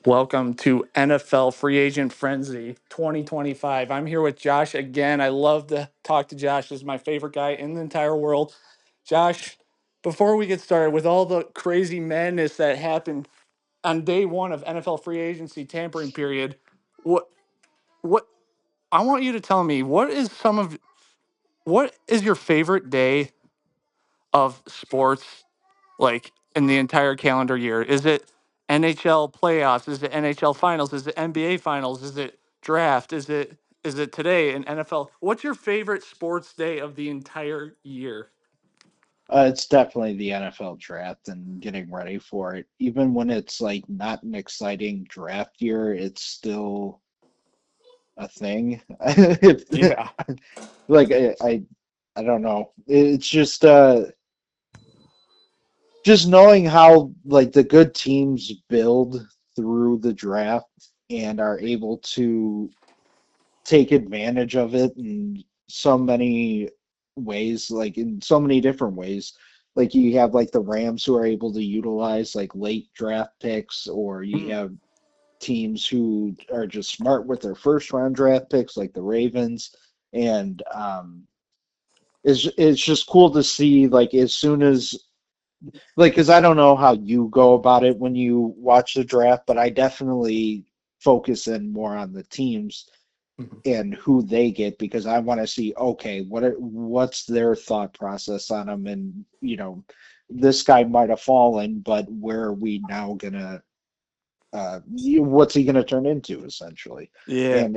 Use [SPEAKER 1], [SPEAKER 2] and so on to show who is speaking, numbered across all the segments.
[SPEAKER 1] Welcome to NFL Free Agent Frenzy 2025. I'm here with Josh again. I love to talk to Josh. He's my favorite guy in the entire world. Josh, before we get started, with all the crazy madness that happened on day one of NFL free agency tampering period, what what I want you to tell me what is your favorite day of sports, like in the entire calendar year? Is it NHL playoffs? Is it NHL finals? Is it NBA finals? Is it draft? Is it today in NFL? What's your favorite sports day of the entire year?
[SPEAKER 2] It's definitely the NFL draft and getting ready for it. Even when it's like not an exciting draft year, it's still a thing. If-
[SPEAKER 1] Yeah.
[SPEAKER 2] like I don't know. It's just knowing how like the good teams build through the draft and are able to take advantage of it in so many ways, like in so many different ways. Like you have like the Rams who are able to utilize like late draft picks, or you
[SPEAKER 1] Mhm.
[SPEAKER 2] have teams who are just smart with their first round draft picks, like the Ravens. And it's just cool to see like as soon as like because I don't know how you go about it when you watch the draft, but I definitely focus in more on the teams
[SPEAKER 1] Mhm.
[SPEAKER 2] and who they get because I want to see, okay, what's their thought process on them, and this guy might have fallen, but where are we now gonna, what's he gonna turn into essentially?
[SPEAKER 1] Yeah.
[SPEAKER 2] And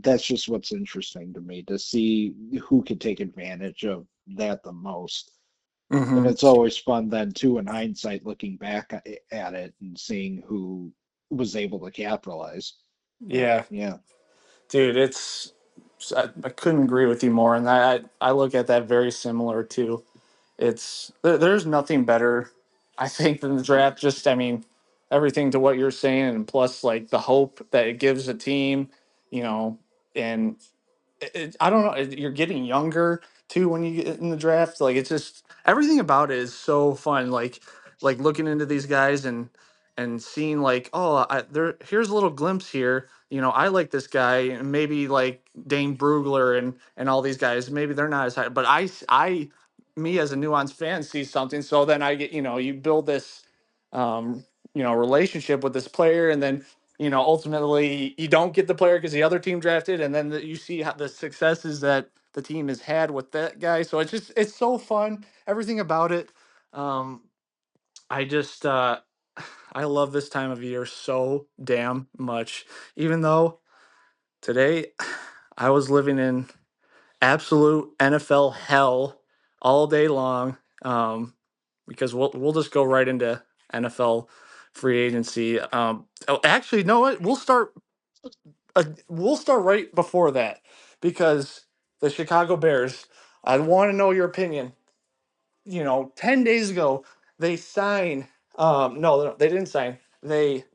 [SPEAKER 2] that's just what's interesting to me to see who could take advantage of that the most. And
[SPEAKER 1] Hmm.
[SPEAKER 2] it's always fun then too, in hindsight, looking back at it and seeing who was able to capitalize. But
[SPEAKER 1] Yeah.
[SPEAKER 2] yeah.
[SPEAKER 1] Dude, I couldn't agree with you more. And I look at that very similar too. There's nothing better, I think, than the draft. Just, I mean, everything to what you're saying, and plus like the hope that it gives a team, you know, and I don't know. You're getting younger too when you get in the draft. Like it's just everything about it is so fun. Like looking into these guys and seeing like, oh, here's a little glimpse here. I like this guy, and maybe like Dane Brugler and all these guys. Maybe they're not as high, but me as a nuanced fan see something. So then I get, you build this, um, relationship with this player, and then ultimately you don't get the player because the other team drafted, and then you see how the successes that the team has had with that guy. So it's so fun, everything about it. Um, I just I love this time of year so damn much. Even though today I was living in absolute NFL hell all day long. Because we'll just go right into NFL free agency. Actually, you know what? We'll start right before that because the Chicago Bears. I want to know your opinion. 10 days ago they signed. No, they didn't sign. They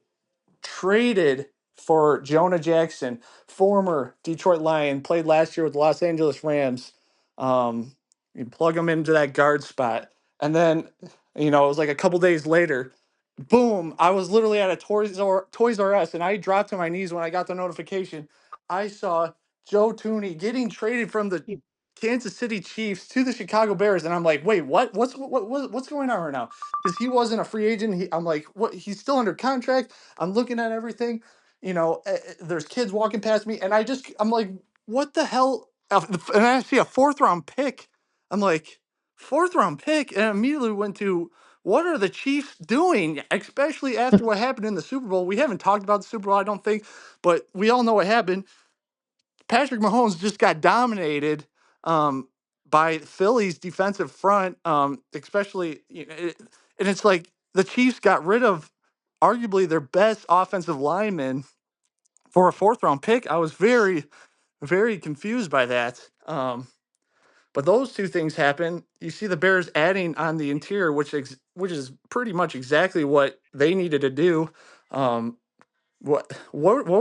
[SPEAKER 1] traded for Jonah Jackson, former Detroit Lion, played last year with the Los Angeles Rams. You plug him into that guard spot, and then it was like a couple days later, boom! I was literally at a Toys R Us, and I dropped to my knees when I got the notification. I saw Joe Tooney getting traded from the Kansas City Chiefs to the Chicago Bears, and I'm like, wait, what? What's going on right now? Because he wasn't a free agent. I'm like, what? He's still under contract. I'm looking at everything. There's kids walking past me, and I'm like, what the hell? And I see a fourth round pick. I'm like, fourth round pick, and immediately went to what are the Chiefs doing, especially after what happened in the Super Bowl. We haven't talked about the Super Bowl, I don't think, but we all know what happened. Patrick Mahomes just got dominated um, by Philly's defensive front, especially, and it's like the Chiefs got rid of arguably their best offensive lineman for a fourth round pick. I was very, very confused by that. But those two things happen. You see the Bears adding on the interior, which is pretty much exactly what they needed to do. Um, what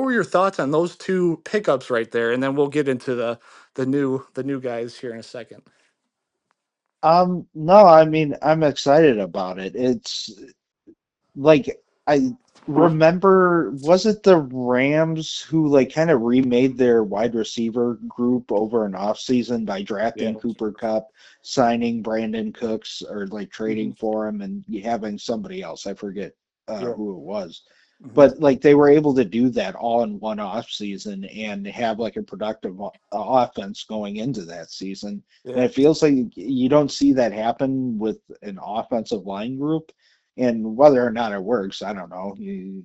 [SPEAKER 1] were your thoughts on those two pickups right there? And then we'll get into the new guys here in a second.
[SPEAKER 2] No, I mean, I'm excited about it. It's like I remember, was it the Rams who like kind of remade their wide receiver group over an off season by
[SPEAKER 1] Yeah.
[SPEAKER 2] drafting Cooper Cup, signing Brandon Cooks, or like
[SPEAKER 1] Hmm.
[SPEAKER 2] trading for him and having somebody else? I forget
[SPEAKER 1] Yeah.
[SPEAKER 2] who it was.
[SPEAKER 1] Hmm.
[SPEAKER 2] But like they were able to do that all in one off season and have like a productive offense going into that season. And
[SPEAKER 1] Yeah.
[SPEAKER 2] it feels like you don't see that happen with an offensive line group. And whether or not it works, I don't know. We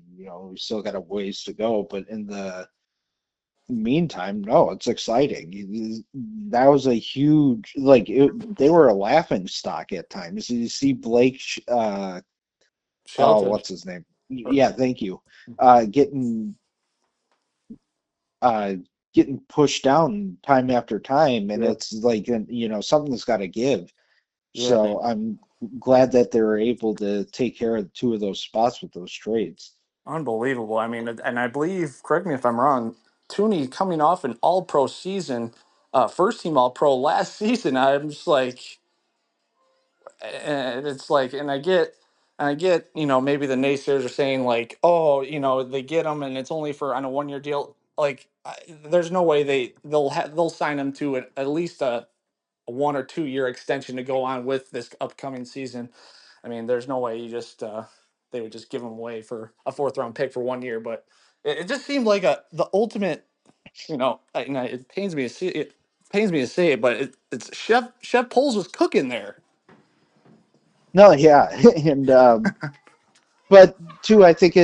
[SPEAKER 2] still got a ways to go. But in the meantime, no, it's exciting. That was a huge they were a laughing stock at times. You see Blake, oh,
[SPEAKER 1] Shelton.
[SPEAKER 2] what's his name?
[SPEAKER 1] Or-
[SPEAKER 2] Yeah, thank you. Uh, getting uh getting pushed down time after time, and
[SPEAKER 1] Yeah.
[SPEAKER 2] it's like something's got to give.
[SPEAKER 1] Yeah.
[SPEAKER 2] So I'm glad that they were able to take care of two of those spots with those trades.
[SPEAKER 1] Unbelievable. I mean, and I believe, correct me if I'm wrong, Tooney coming off an all pro season, first team all pro last season. I'm just like, and it's like, and I get, maybe the naysayers are saying like, oh, they get him and it's only for on a 1 year deal. Like, there's no way they'll sign him to at least a 1 or 2 year extension to go on with this upcoming season. I mean, there's no way they would just give him away for a fourth round pick for 1 year. But it just seemed like the ultimate. It pains me to see it. Pains me to say it, but it's Chef Poles was cooking there.
[SPEAKER 2] No, yeah, and but too, I think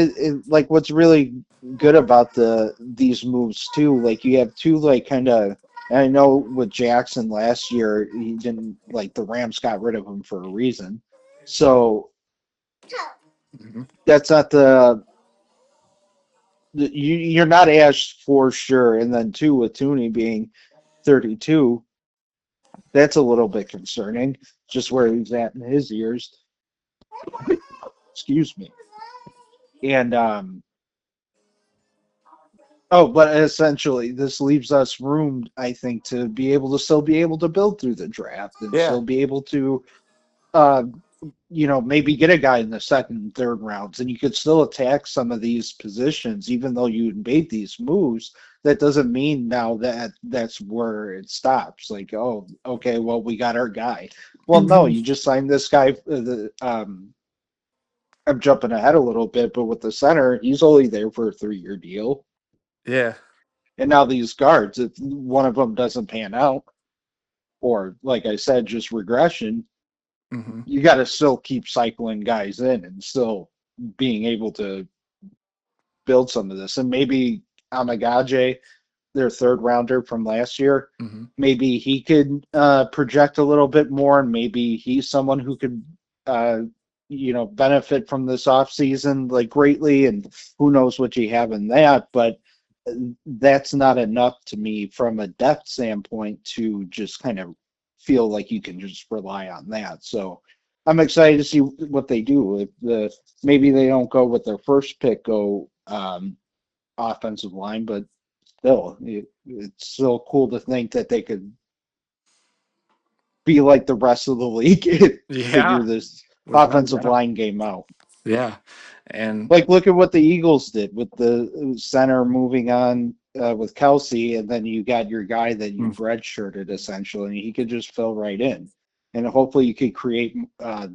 [SPEAKER 2] like what's really good about these moves too, like you have two like kind of. I know with Jackson last year, he didn't like the Rams got rid of him for a reason. So
[SPEAKER 1] Hmm.
[SPEAKER 2] that's not you're not asked for sure. And then two with Tooney being 32, that's a little bit concerning, just where he's at in his years. Excuse me. And oh, but essentially, this leaves us room, I think, to be able to still be able to build through the draft and
[SPEAKER 1] Yeah.
[SPEAKER 2] still be able to, uh, maybe get a guy in the second and third rounds, and you could still attack some of these positions, even though you made these moves. That doesn't mean now that that's where it stops. Like, oh, okay, well, we got our guy. Well, no,
[SPEAKER 1] Hmm.
[SPEAKER 2] you just signed this guy. I'm jumping ahead a little bit, but with the center, he's only there for a 3 year deal.
[SPEAKER 1] Yeah.
[SPEAKER 2] And now these guards, if one of them doesn't pan out, or like I said, just regression,
[SPEAKER 1] Hmm.
[SPEAKER 2] you got to still keep cycling guys in and still being able to build some of this. And maybe Amagaje, their third rounder from last year,
[SPEAKER 1] Hmm.
[SPEAKER 2] maybe he could project a little bit more, and maybe he's someone who could, uh, benefit from this offseason like greatly. And who knows what you have in that, but that's not enough to me from a depth standpoint to just kind of feel like you can just rely on that. So I'm excited to see what they do. If maybe they don't go with their first pick, go offensive line, but still, it's still cool to think that they could be like the rest of the league and figure
[SPEAKER 1] Yeah.
[SPEAKER 2] this
[SPEAKER 1] With no
[SPEAKER 2] offensive
[SPEAKER 1] doubt.
[SPEAKER 2] line game out.
[SPEAKER 1] Yeah. And
[SPEAKER 2] Like, look at what the Eagles did with the center moving on with Kelsey, and then you got your guy that you
[SPEAKER 1] mm,
[SPEAKER 2] redshirted essentially, and he could just fill right in. And hopefully, you could create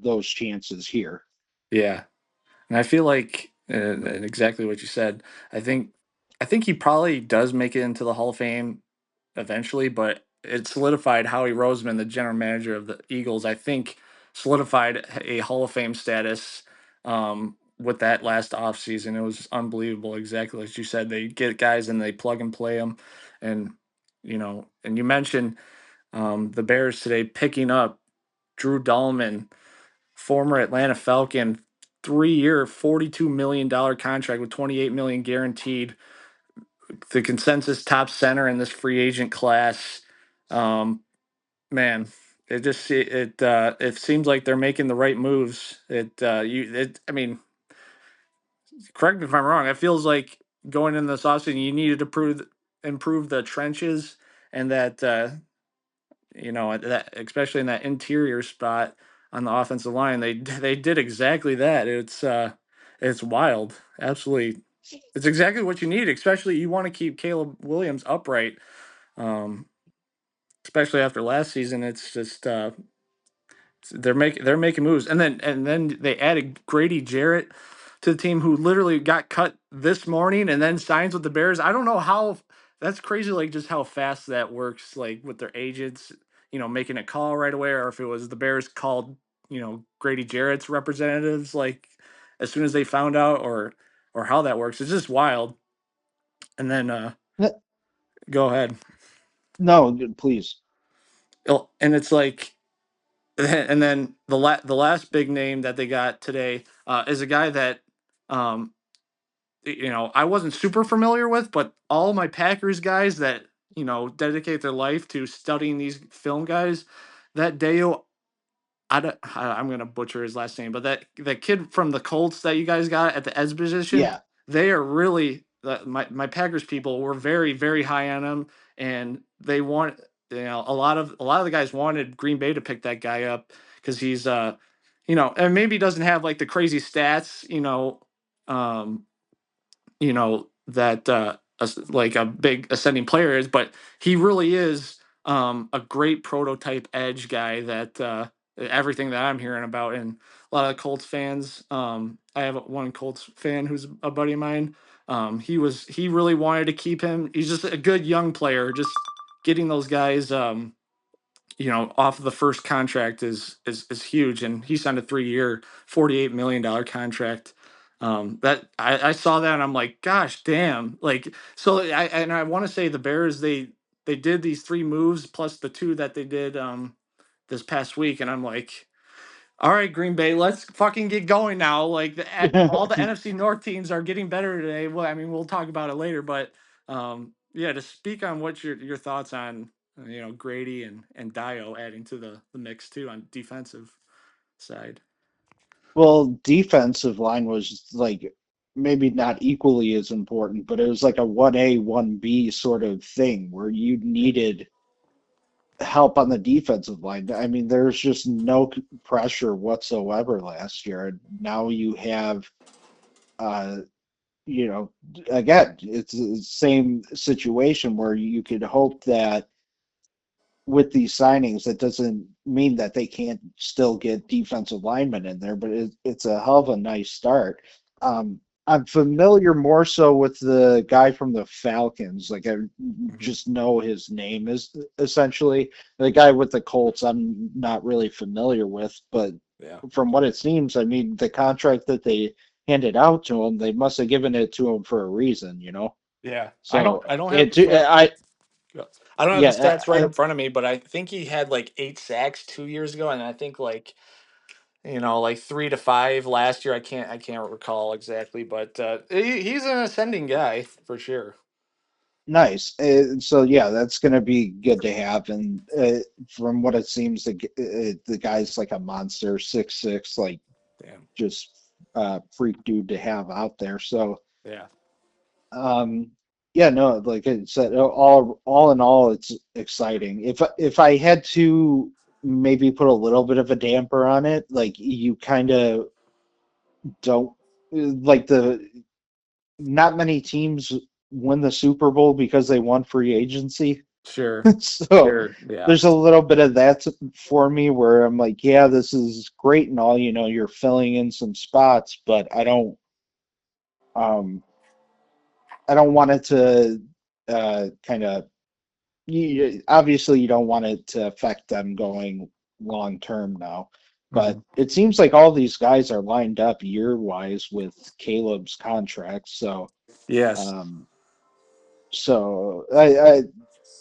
[SPEAKER 2] those chances here.
[SPEAKER 1] yeah. And I feel like and exactly what you said. I think I think he probably does make it into the Hall of Fame eventually, but it solidified Howie Roseman, the general manager of the Eagles. I think solidified a Hall of Fame status with that last offseason. It was unbelievable, exactly as you said. They get guys and they plug and play them, and and you mentioned the Bears today picking up Drew Dahlman, former Atlanta Falcon, 3 year, $42 million contract with 28 million guaranteed. The consensus top center in this free agent class. Um, man, it seems like they're making the right moves. I mean, correct me if I'm wrong. It feels like going in this offseason, you needed to improve the trenches and that especially in that interior spot on the offensive line, they did exactly that. It's wild. Absolutely. It's exactly what you need, especially you want to keep Caleb Williams upright. Um, especially after last season. It's just they're making moves, and then they added Grady Jarrett to the team, who literally got cut this morning and then signs with the Bears. I don't know how that's crazy, like just how fast that works, like with their agents, making a call right away, or if it was the Bears called, Grady Jarrett's representatives, like as soon as they found out, or how that works. It's just wild. And then
[SPEAKER 2] N-
[SPEAKER 1] go ahead.
[SPEAKER 2] No, please.
[SPEAKER 1] And it's like, and then the last big name that they got today is a guy that um, I wasn't super familiar with, but all my Packers guys that dedicate their life to studying these film guys, that Deo, I'm gonna butcher his last name, but that kid from the Colts that you guys got at the edge position,
[SPEAKER 2] Yeah.
[SPEAKER 1] they are really my Packers people were very very high on him, and they want a lot of the guys wanted Green Bay to pick that guy up because he's and maybe he doesn't have like the crazy stats, um that like a big ascending player is, but he really is a great prototype edge guy that everything that I'm hearing about, and a lot of Colts fans. I have one Colts fan who's a buddy of mine. He really wanted to keep him. He's just a good young player. Just getting those guys. Off of the first contract is huge, and he signed a 3-year, $48 million contract. That I saw that and I'm like, gosh, damn! Like, so I want to say the Bears they did these three moves plus the two that they did this past week, and I'm like, all right, Green Bay, let's fucking get going now. Like all the NFC North teams are getting better today. Well, I mean, we'll talk about it later, but yeah, to speak on what your thoughts on Grady and Dio adding to the mix too on defensive side.
[SPEAKER 2] Well, defensive line was like maybe not equally as important, but it was like a 1A, 1B sort of thing where you needed help on the defensive line. I mean, there's just no pressure whatsoever last year. Now you have, uh, you know, again, it's the same situation where you could hope that with these signings, that doesn't mean that they can't still get defensive linemen in there, but it's a hell of a nice start. I'm familiar more so with the guy from the Falcons. Like I
[SPEAKER 1] Mhm.
[SPEAKER 2] just know his name is essentially the guy with the Colts. I'm not really familiar with, but
[SPEAKER 1] Yeah,
[SPEAKER 2] from what it seems, I mean, the contract that they handed out to him, they must have given it to him for a reason, you know?
[SPEAKER 1] yeah. I don't
[SPEAKER 2] So
[SPEAKER 1] I don't have the
[SPEAKER 2] it,
[SPEAKER 1] stat.
[SPEAKER 2] I,
[SPEAKER 1] Yeah. I don't have the
[SPEAKER 2] yeah,
[SPEAKER 1] stats right in front of me, but I think he had like 8 sacks 2 years ago, and I think like like 3 to 5 last year. I can't recall exactly, but he's an ascending guy for sure.
[SPEAKER 2] nice. So yeah, that's going to be good to have. And from what it seems, the guy's like a monster, 6'6", like
[SPEAKER 1] Damn.
[SPEAKER 2] just freak dude to have out there. So
[SPEAKER 1] Yeah.
[SPEAKER 2] um, yeah, no, like I said, all in all, it's exciting. If I had to maybe put a little bit of a damper on it, like you kind of don't like the not many teams win the Super Bowl because they won free agency.
[SPEAKER 1] Sure.
[SPEAKER 2] So
[SPEAKER 1] Sure. Yeah.
[SPEAKER 2] there's a little bit of that for me where I'm like, yeah, this is great and all, you're filling in some spots, but um I don't want it to kind of obviously you don't want it to affect them going long term now. But
[SPEAKER 1] Mhm.
[SPEAKER 2] it seems like all these guys are lined up year wise with Caleb's contract, so
[SPEAKER 1] Yes.
[SPEAKER 2] um so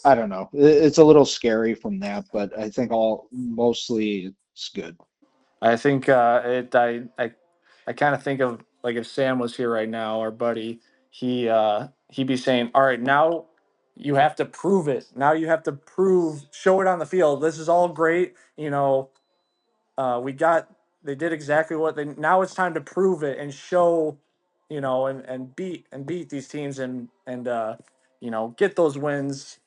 [SPEAKER 2] I don't know. It's a little scary from that, but I think all mostly it's good.
[SPEAKER 1] I think I kind of think of like if Sam was here right now, our buddy, he'd be saying, "All right, now you have to prove it. Now you have to show it on the field. This is all great, we got they did exactly what they now it's time to prove it and show, and beat these teams and get those wins,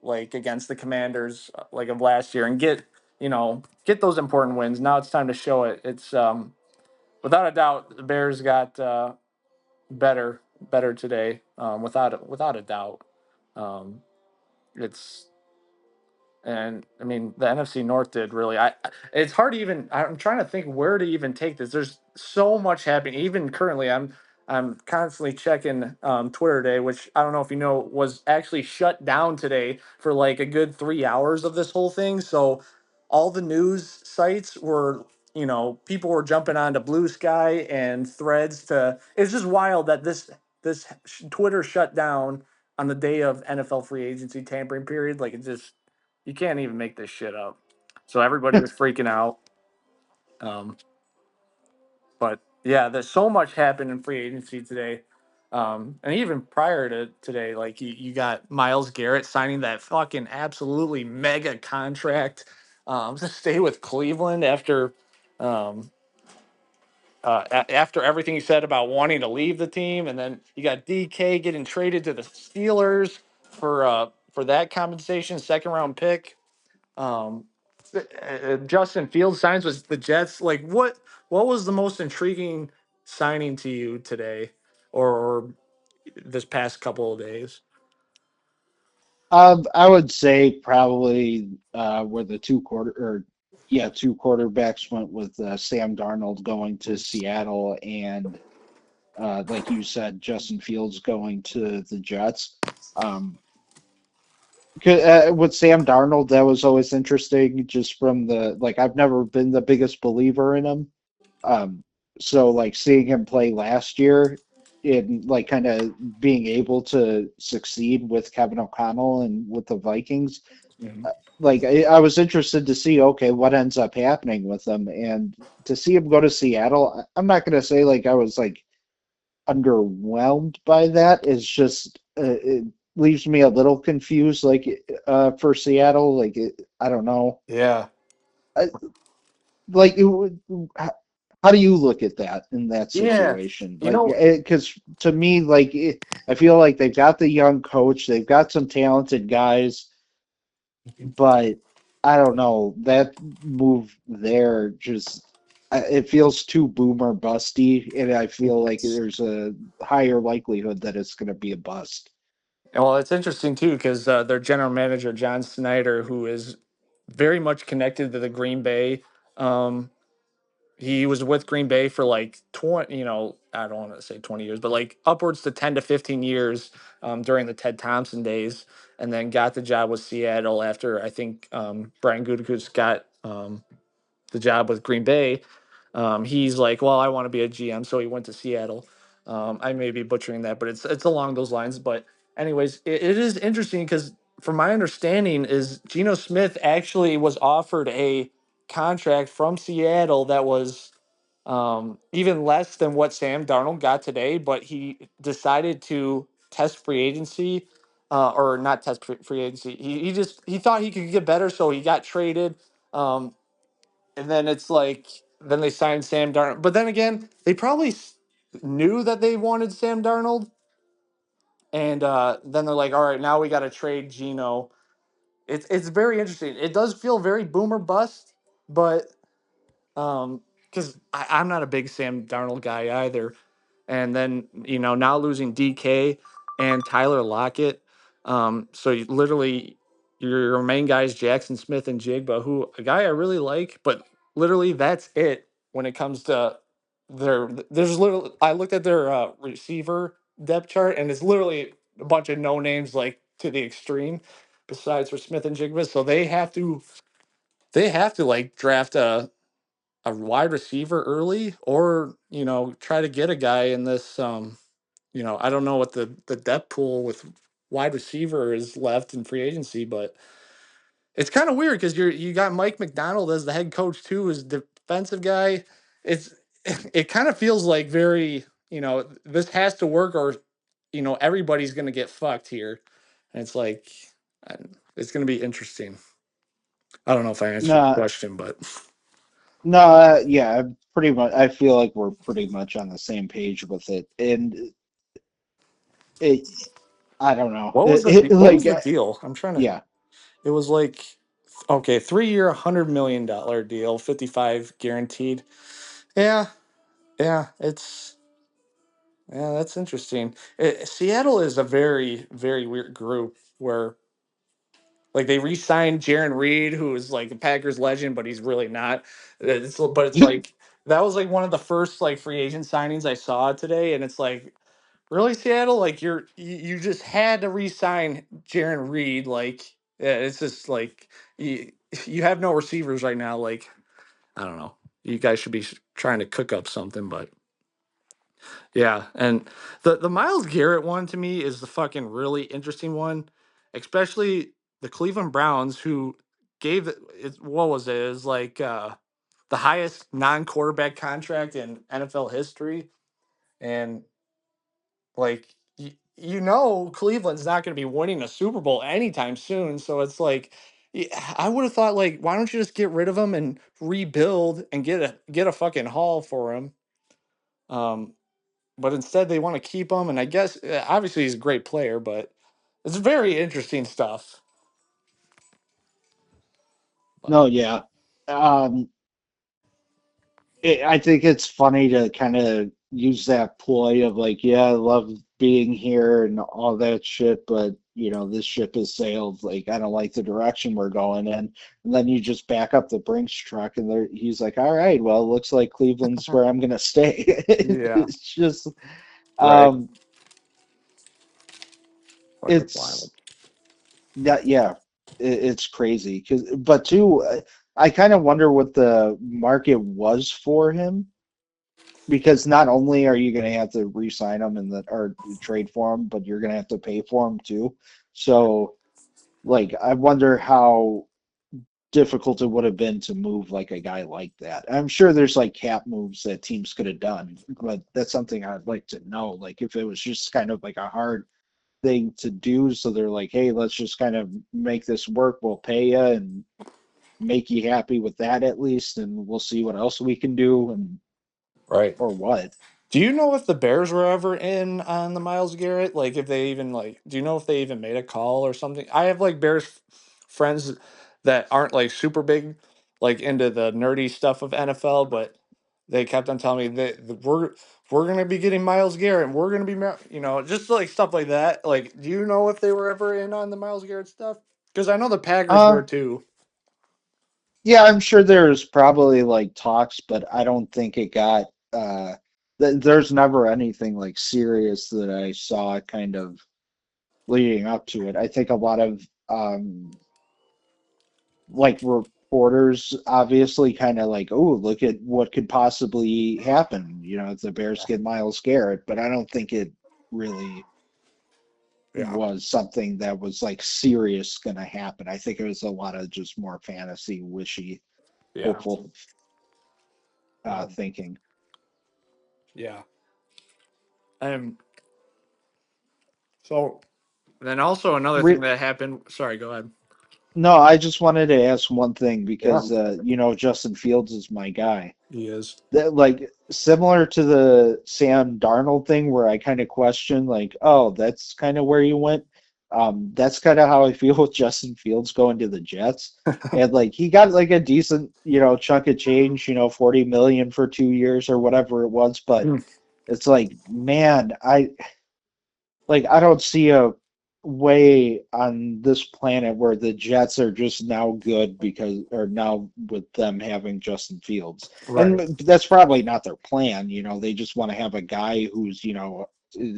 [SPEAKER 1] like against the Commanders, like of last year, and get those important wins. Now it's time to show it. It's without a doubt, the Bears got better today. Without a doubt, um, it's and I mean the NFC North did really. It's hard to even. I'm trying to think where to even take this. There's so much happening. Even currently, I'm constantly checking Twitter today, which I don't know if you know was actually shut down today for like a good 3 hours of this whole thing. So all the news sites were, people were jumping onto Blue Sky and Threads to. It's just wild that this Twitter shut down on the day of NFL free agency tampering period. Like it just you can't even make this shit up. So everybody was freaking out. Um, but yeah, there's so much happened in free agency today. And even prior to today, like you got Miles Garrett signing that fucking absolutely mega contract to stay with Cleveland um, after everything he said about wanting to leave the team, and then you got DK getting traded to the Steelers for that compensation, second round pick. Um, Justin Fields signs with the Jets. Like, what was the most intriguing signing to you today, or this past couple of days?
[SPEAKER 2] I would say probably where the two quarterbacks went with Sam Darnold going to Seattle and like you said, Justin Fields going to the Jets. Um, with Sam Darnold, that was always interesting, just from the like I've never been the biggest believer in him. Um, so like seeing him play last year and like kind of being able to succeed with Kevin O'Connell and with the Vikings,
[SPEAKER 1] Mhm.
[SPEAKER 2] like I was interested to see, okay, what ends up happening with him, and to see him go to Seattle. I'm not gonna say like I was like underwhelmed by that. It's just it leaves me a little confused, like for Seattle, like I don't know.
[SPEAKER 1] Yeah,
[SPEAKER 2] I, like how do you look at that in that
[SPEAKER 1] yeah.
[SPEAKER 2] situation?
[SPEAKER 1] You
[SPEAKER 2] Like,
[SPEAKER 1] know,
[SPEAKER 2] because to me, like, I feel like they've got the young coach, they've got some talented guys, but I don't know, that move there just it feels too boomer busty, and I feel like there's a higher likelihood that it's going to be a bust.
[SPEAKER 1] well, it's interesting too because their general manager John Snyder, who is very much connected to the Green Bay. Um, he was with Green Bay for like 20, I don't want to say 20 years, but like upwards to 10 to 15 years during the Ted Thompson days, and then got the job with Seattle after I think Brian Gutekunst got the job with Green Bay. He's like, well, I want to be a GM, so he went to Seattle. I may be butchering that, but it's along those lines. But anyways, it is interesting because from my understanding is Geno Smith actually was offered a contract from Seattle that was even less than what Sam Darnold got today, but he decided to test free agency, or not test free agency. He thought he could get better, so he got traded. Um, and then it's like then they signed Sam Darnold. But then again, they probably knew that they wanted Sam Darnold, and then they're like, all right, now we got to trade Geno. It's very interesting. It does feel very boomer bust, but because I'm not a big Sam Darnold guy either. And then now losing DK and Tyler Lockett. So literally your main guys Jackson Smith and Jigba, who a guy I really like, but literally that's it when it comes to there's literally I looked at their receiver depth chart and it's literally a bunch of no names like to the extreme besides for Smith and Jigba. So they have to like draft a wide receiver early or try to get a guy in this I don't know what the depth pool with wide receiver is left in free agency, but it's kind of weird because you got Mike McDonald as the head coach too, as defensive guy. It's it kind of feels like very this has to work or everybody's gonna get fucked here, and it's like it's gonna be interesting. I don't know if I answered the
[SPEAKER 2] No,
[SPEAKER 1] question, but
[SPEAKER 2] no, yeah, pretty much. I feel like we're pretty much on the same page with it, and it, I don't know,
[SPEAKER 1] what was
[SPEAKER 2] like,
[SPEAKER 1] the deal? I'm trying to.
[SPEAKER 2] yeah,
[SPEAKER 1] It was like, okay, 3 year, $100 million deal, 55 guaranteed. Yeah, Yeah, that's interesting. Seattle is a very very weird group where like they re-signed Jaron Reed, who is like a Packers legend, but he's really not. But it's like that was like one of the first like free agent signings I saw today, and it's like really Seattle, like you just had to re-sign Jaron Reed. Like yeah, it's just like you have no receivers right now. Like I don't know, you guys should be trying to cook up something, but yeah. And the Miles Garrett one to me is the fucking really interesting one, especially the Cleveland Browns who gave what was it? It was like the highest non-quarterback contract in NFL history, and like Cleveland's not going to be winning a Super Bowl anytime soon, so it's like I would have thought like why don't you just get rid of him and rebuild and get a fucking haul for him. Um, but instead they want to keep him, and I guess obviously he's a great player, but it's very interesting stuff. But
[SPEAKER 2] No, yeah. Um, I think it's funny to kind of use that ploy of like, yeah, I love being here and all that shit, but this ship has sailed. Like, I don't like the direction we're going in. And then you just back up the Brinks truck, and he's like, all right, well, it looks like Cleveland's where I'm gonna stay.
[SPEAKER 1] yeah,
[SPEAKER 2] It's just,
[SPEAKER 1] right.
[SPEAKER 2] um,
[SPEAKER 1] Fucking wild.
[SPEAKER 2] it's that, yeah, it's crazy. But too, I kind of wonder what the market was for him because not only are you going to have to re-sign them or trade for them, but you're going to have to pay for them too. So, like, I wonder how difficult it would have been to move like a guy like that. I'm sure there's like cap moves that teams could have done, but that's something I'd like to know. Like, if it was just kind of like a hard thing to do, so they're like, hey, let's just kind of make this work. We'll pay you and make you happy with that at least, and we'll see what else we can do and
[SPEAKER 1] Right.
[SPEAKER 2] or what.
[SPEAKER 1] Do you know if the Bears were ever in on the Miles Garrett? Like, if they even like, do you know if they even made a call or something? I have like Bears friends that aren't like super big, like into the nerdy stuff of NFL, but they kept on telling me that we're gonna be getting Miles Garrett, and we're gonna be, just like stuff like that. Like, do you know if they were ever in on the Miles Garrett stuff? Because I know the Packers
[SPEAKER 2] Uh,
[SPEAKER 1] were too.
[SPEAKER 2] Yeah, I'm sure there's probably like talks, but I don't think it got there's never anything like serious that I saw kind of leading up to it. I think a lot of like reporters obviously kind of like, oh, look at what could possibly happen, if the Bears get Miles Garrett, but I don't think it really
[SPEAKER 1] Yeah,
[SPEAKER 2] was something that was like serious gonna happen. I think it was a lot of just more fantasy, wishy,
[SPEAKER 1] yeah,
[SPEAKER 2] hopeful
[SPEAKER 1] um,
[SPEAKER 2] thinking.
[SPEAKER 1] yeah. And so then also another thing
[SPEAKER 2] Re
[SPEAKER 1] that happened. Sorry, go ahead.
[SPEAKER 2] no, I just wanted to ask one thing
[SPEAKER 1] Yeah,
[SPEAKER 2] because Justin Fields is my guy.
[SPEAKER 1] he is.
[SPEAKER 2] That like similar to the Sam Darnold thing where I kind of question like, oh, that's kind of where you went. That's kind of how I feel with Justin Fields going to the Jets. And like he got like a decent, chunk of change, 40 million for 2 years or whatever it was, but
[SPEAKER 1] Mm,
[SPEAKER 2] it's like, man, I don't see a way on this planet where the Jets are just now good because or now with them having Justin Fields. And
[SPEAKER 1] right.
[SPEAKER 2] that's probably not their plan, they just want to have a guy who's,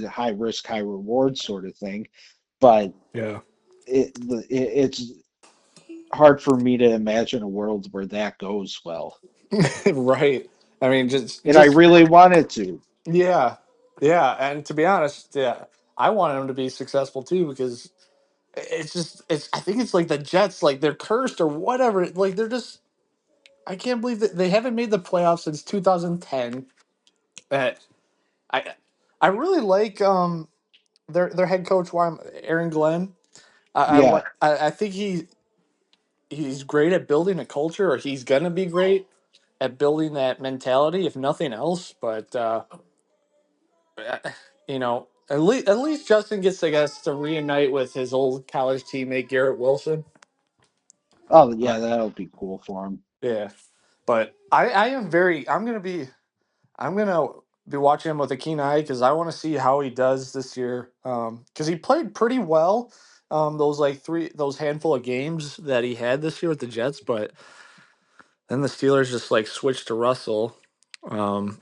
[SPEAKER 2] high risk, high reward sort of thing. But
[SPEAKER 1] Yeah.
[SPEAKER 2] it's hard for me to imagine a world where that goes well.
[SPEAKER 1] Right. I mean,
[SPEAKER 2] And I
[SPEAKER 1] just
[SPEAKER 2] really wanted to.
[SPEAKER 1] yeah, yeah. And to be honest, yeah, I want him to be successful too because it's. I think it's like the Jets, like they're cursed or whatever. Like they're just. I can't believe that they haven't made the playoffs since 2010. That I I really like their head coach, Aaron Glenn.
[SPEAKER 2] Yeah.
[SPEAKER 1] I think he's great at building a culture, or he's gonna be great at building that mentality, if nothing else. But at least Justin gets, I guess, to reunite with his old college teammate Garrett Wilson.
[SPEAKER 2] Oh,
[SPEAKER 1] Uh,
[SPEAKER 2] yeah, that'll be cool for him.
[SPEAKER 1] yeah, but I am very. I'm gonna be. I'm gonna be watching him with a keen eye because I want to see how he does this year. Because he played pretty well. Those like those handful of games that he had this year with the Jets, but then the Steelers just like switched to Russell, um,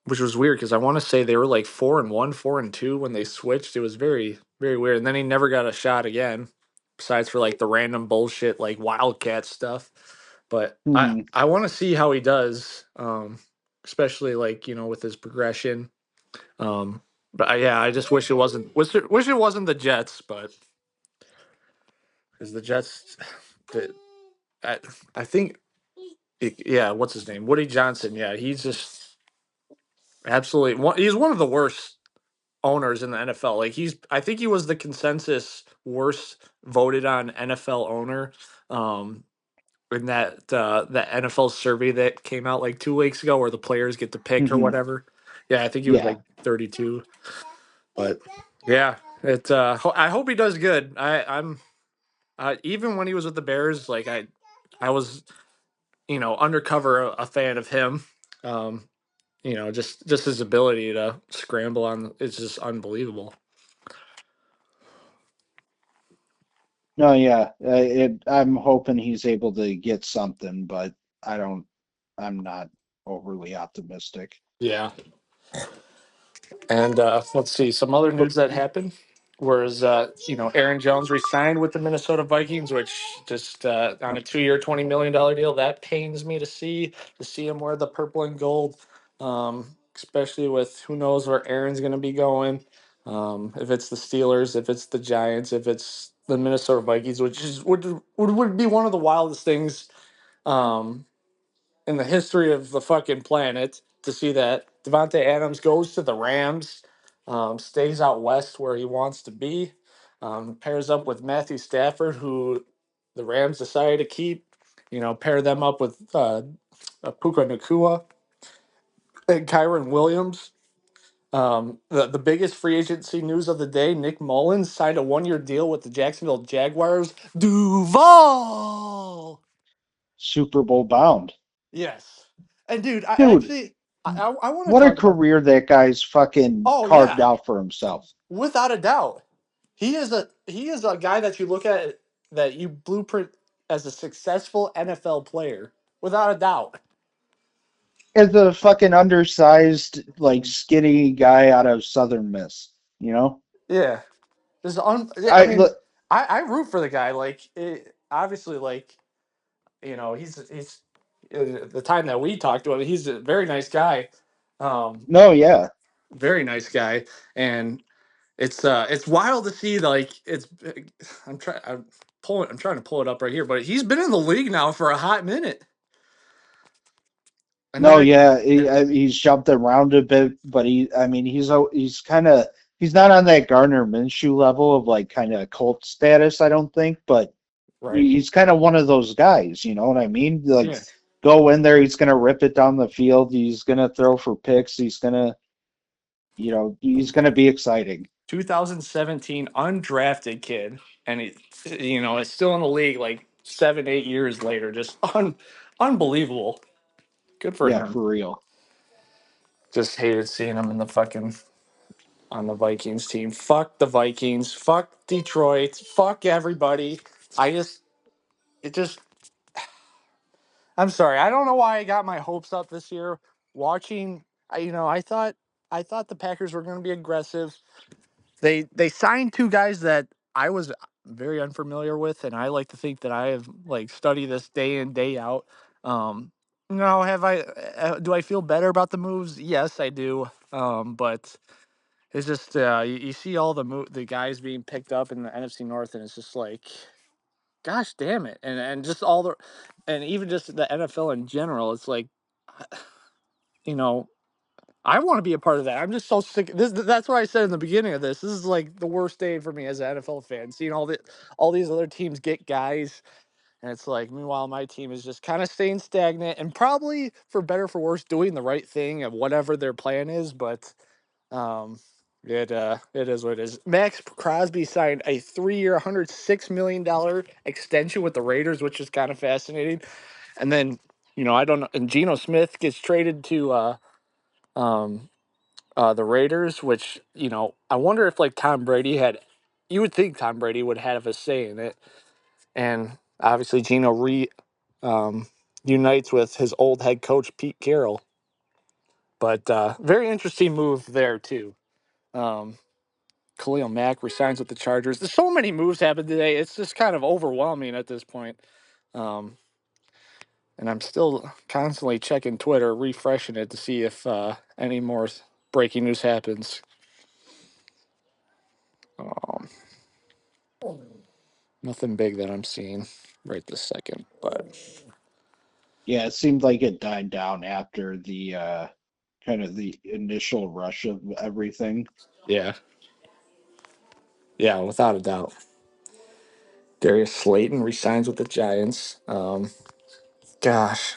[SPEAKER 1] which was weird because I want to say they were like 4-1, 4-2 when they switched. It was very, very weird. And then he never got a shot again, besides for like the random bullshit like Wildcat stuff. But
[SPEAKER 2] Hmm.
[SPEAKER 1] I want to see how he does, especially like with his progression. But yeah, I just wish it wasn't the Jets, but because the Jets, the, I, I think yeah, what's his name? Woody Johnson. Yeah, he's just absolutely he's one of the worst owners in the NFL. Like I think he was the consensus worst voted on NFL owner. Um, in that NFL survey that came out like 2 weeks ago, where the players get to pick or
[SPEAKER 2] Hmm.
[SPEAKER 1] whatever. Yeah, I think he was
[SPEAKER 2] Yeah.
[SPEAKER 1] like 32. But yeah, I hope he does good. I'm even when he was with the Bears, like I was undercover a fan of him. Um, just his ability to scramble on it's just unbelievable.
[SPEAKER 2] No, yeah. I'm hoping he's able to get something, but I don't. I'm not overly optimistic.
[SPEAKER 1] Yeah. And let's see some other
[SPEAKER 2] But
[SPEAKER 1] news that happened. Whereas Aaron Jones re-signed with the Minnesota Vikings, which just on a 2-year, $20 million deal. That pains me to see him wear the purple and gold, especially with who knows where Aaron's going to be going. If it's the Steelers, if it's the Giants, if it's the Minnesota Vikings, which would be one of the wildest things. Um, in the history of the fucking planet to see that Devontae Adams goes to the Rams, stays out west where he wants to be, pairs up with Matthew Stafford, who the Rams decided to keep. Pair them up with Puka Nakua and Kyron Williams. The biggest free agency news of the day: Nick Mullins signed a 1-year deal with the Jacksonville Jaguars. Duval.
[SPEAKER 2] Super Bowl bound.
[SPEAKER 1] Yes. And dude, I
[SPEAKER 2] Dude,
[SPEAKER 1] actually I want to
[SPEAKER 2] what a
[SPEAKER 1] talk about.
[SPEAKER 2] career that guy's fucking
[SPEAKER 1] Oh
[SPEAKER 2] carved
[SPEAKER 1] yeah,
[SPEAKER 2] out for himself.
[SPEAKER 1] without a doubt. He is a guy that you look at that you blueprint as a successful NFL player without a doubt.
[SPEAKER 2] As a fucking undersized, like skinny guy out of Southern Miss, you know?
[SPEAKER 1] Yeah. I
[SPEAKER 2] I
[SPEAKER 1] mean,
[SPEAKER 2] look,
[SPEAKER 1] I root for the guy like obviously like he's the time that we talked to him, he's a very nice guy. Um
[SPEAKER 2] no, yeah.
[SPEAKER 1] very nice guy, and it's wild to see like I'm trying to pull it up right here, but he's been in the league now for a hot minute. And then
[SPEAKER 2] No, yeah, he's jumped around a bit, but I mean, he's kind of, he's not on that Gardner Minshew level of like kind of cult status, I don't think, but
[SPEAKER 1] right.
[SPEAKER 2] he's kind of one of those guys, you know what I mean? Like,
[SPEAKER 1] Yeah.
[SPEAKER 2] go in there, he's gonna rip it down the field, he's gonna throw for picks, he's gonna, he's gonna be exciting.
[SPEAKER 1] 2017 undrafted kid, and it's still in the league like 7, 8 years later. Just unbelievable. Good for
[SPEAKER 2] Yeah,
[SPEAKER 1] him.
[SPEAKER 2] for real.
[SPEAKER 1] Just hated seeing him in the fucking on the Vikings team. Fuck the Vikings. Fuck Detroit. Fuck everybody. I just it just I'm sorry. I don't know why I got my hopes up this year. Watching, I thought the Packers were going to be aggressive. They signed two guys that I was very unfamiliar with, and I like to think that I have like studied this day in day out. Um, no, have I? Do I feel better about the moves? Yes, I do. But it's just you see all the guys being picked up in the NFC North, and it's just like, gosh damn it, and just all the, and even just the NFL in general, it's like, you know, I want to be a part of that. I'm just so sick. That's what I said in the beginning of this. This is like the worst day for me as an NFL fan, seeing all these other teams get guys, and it's like, meanwhile, my team is just kind of staying stagnant, and probably for better or for worse, doing the right thing of whatever their plan is. But um, it is what it is. Max Crosby signed a 3-year, $106 million extension with the Raiders, which is kind of fascinating. And then I don't know. And Geno Smith gets traded to Um, the Raiders, which I wonder if like Tom Brady had. You would think Tom Brady would have a say in it, and obviously Gino um, unites with his old head coach Pete Carroll. But very interesting move there too. Um, Khalil Mack resigns with the Chargers. There's so many moves happened today. It's just kind of overwhelming at this point. Um, and I'm still constantly checking Twitter, refreshing it to see if any more breaking news happens. Um, Nothing big that I'm seeing right this second, but
[SPEAKER 2] Yeah, it seemed like it died down after the kind of the initial rush of everything.
[SPEAKER 1] yeah, yeah, without a doubt. Darius Slayton resigns with the Giants. Gosh,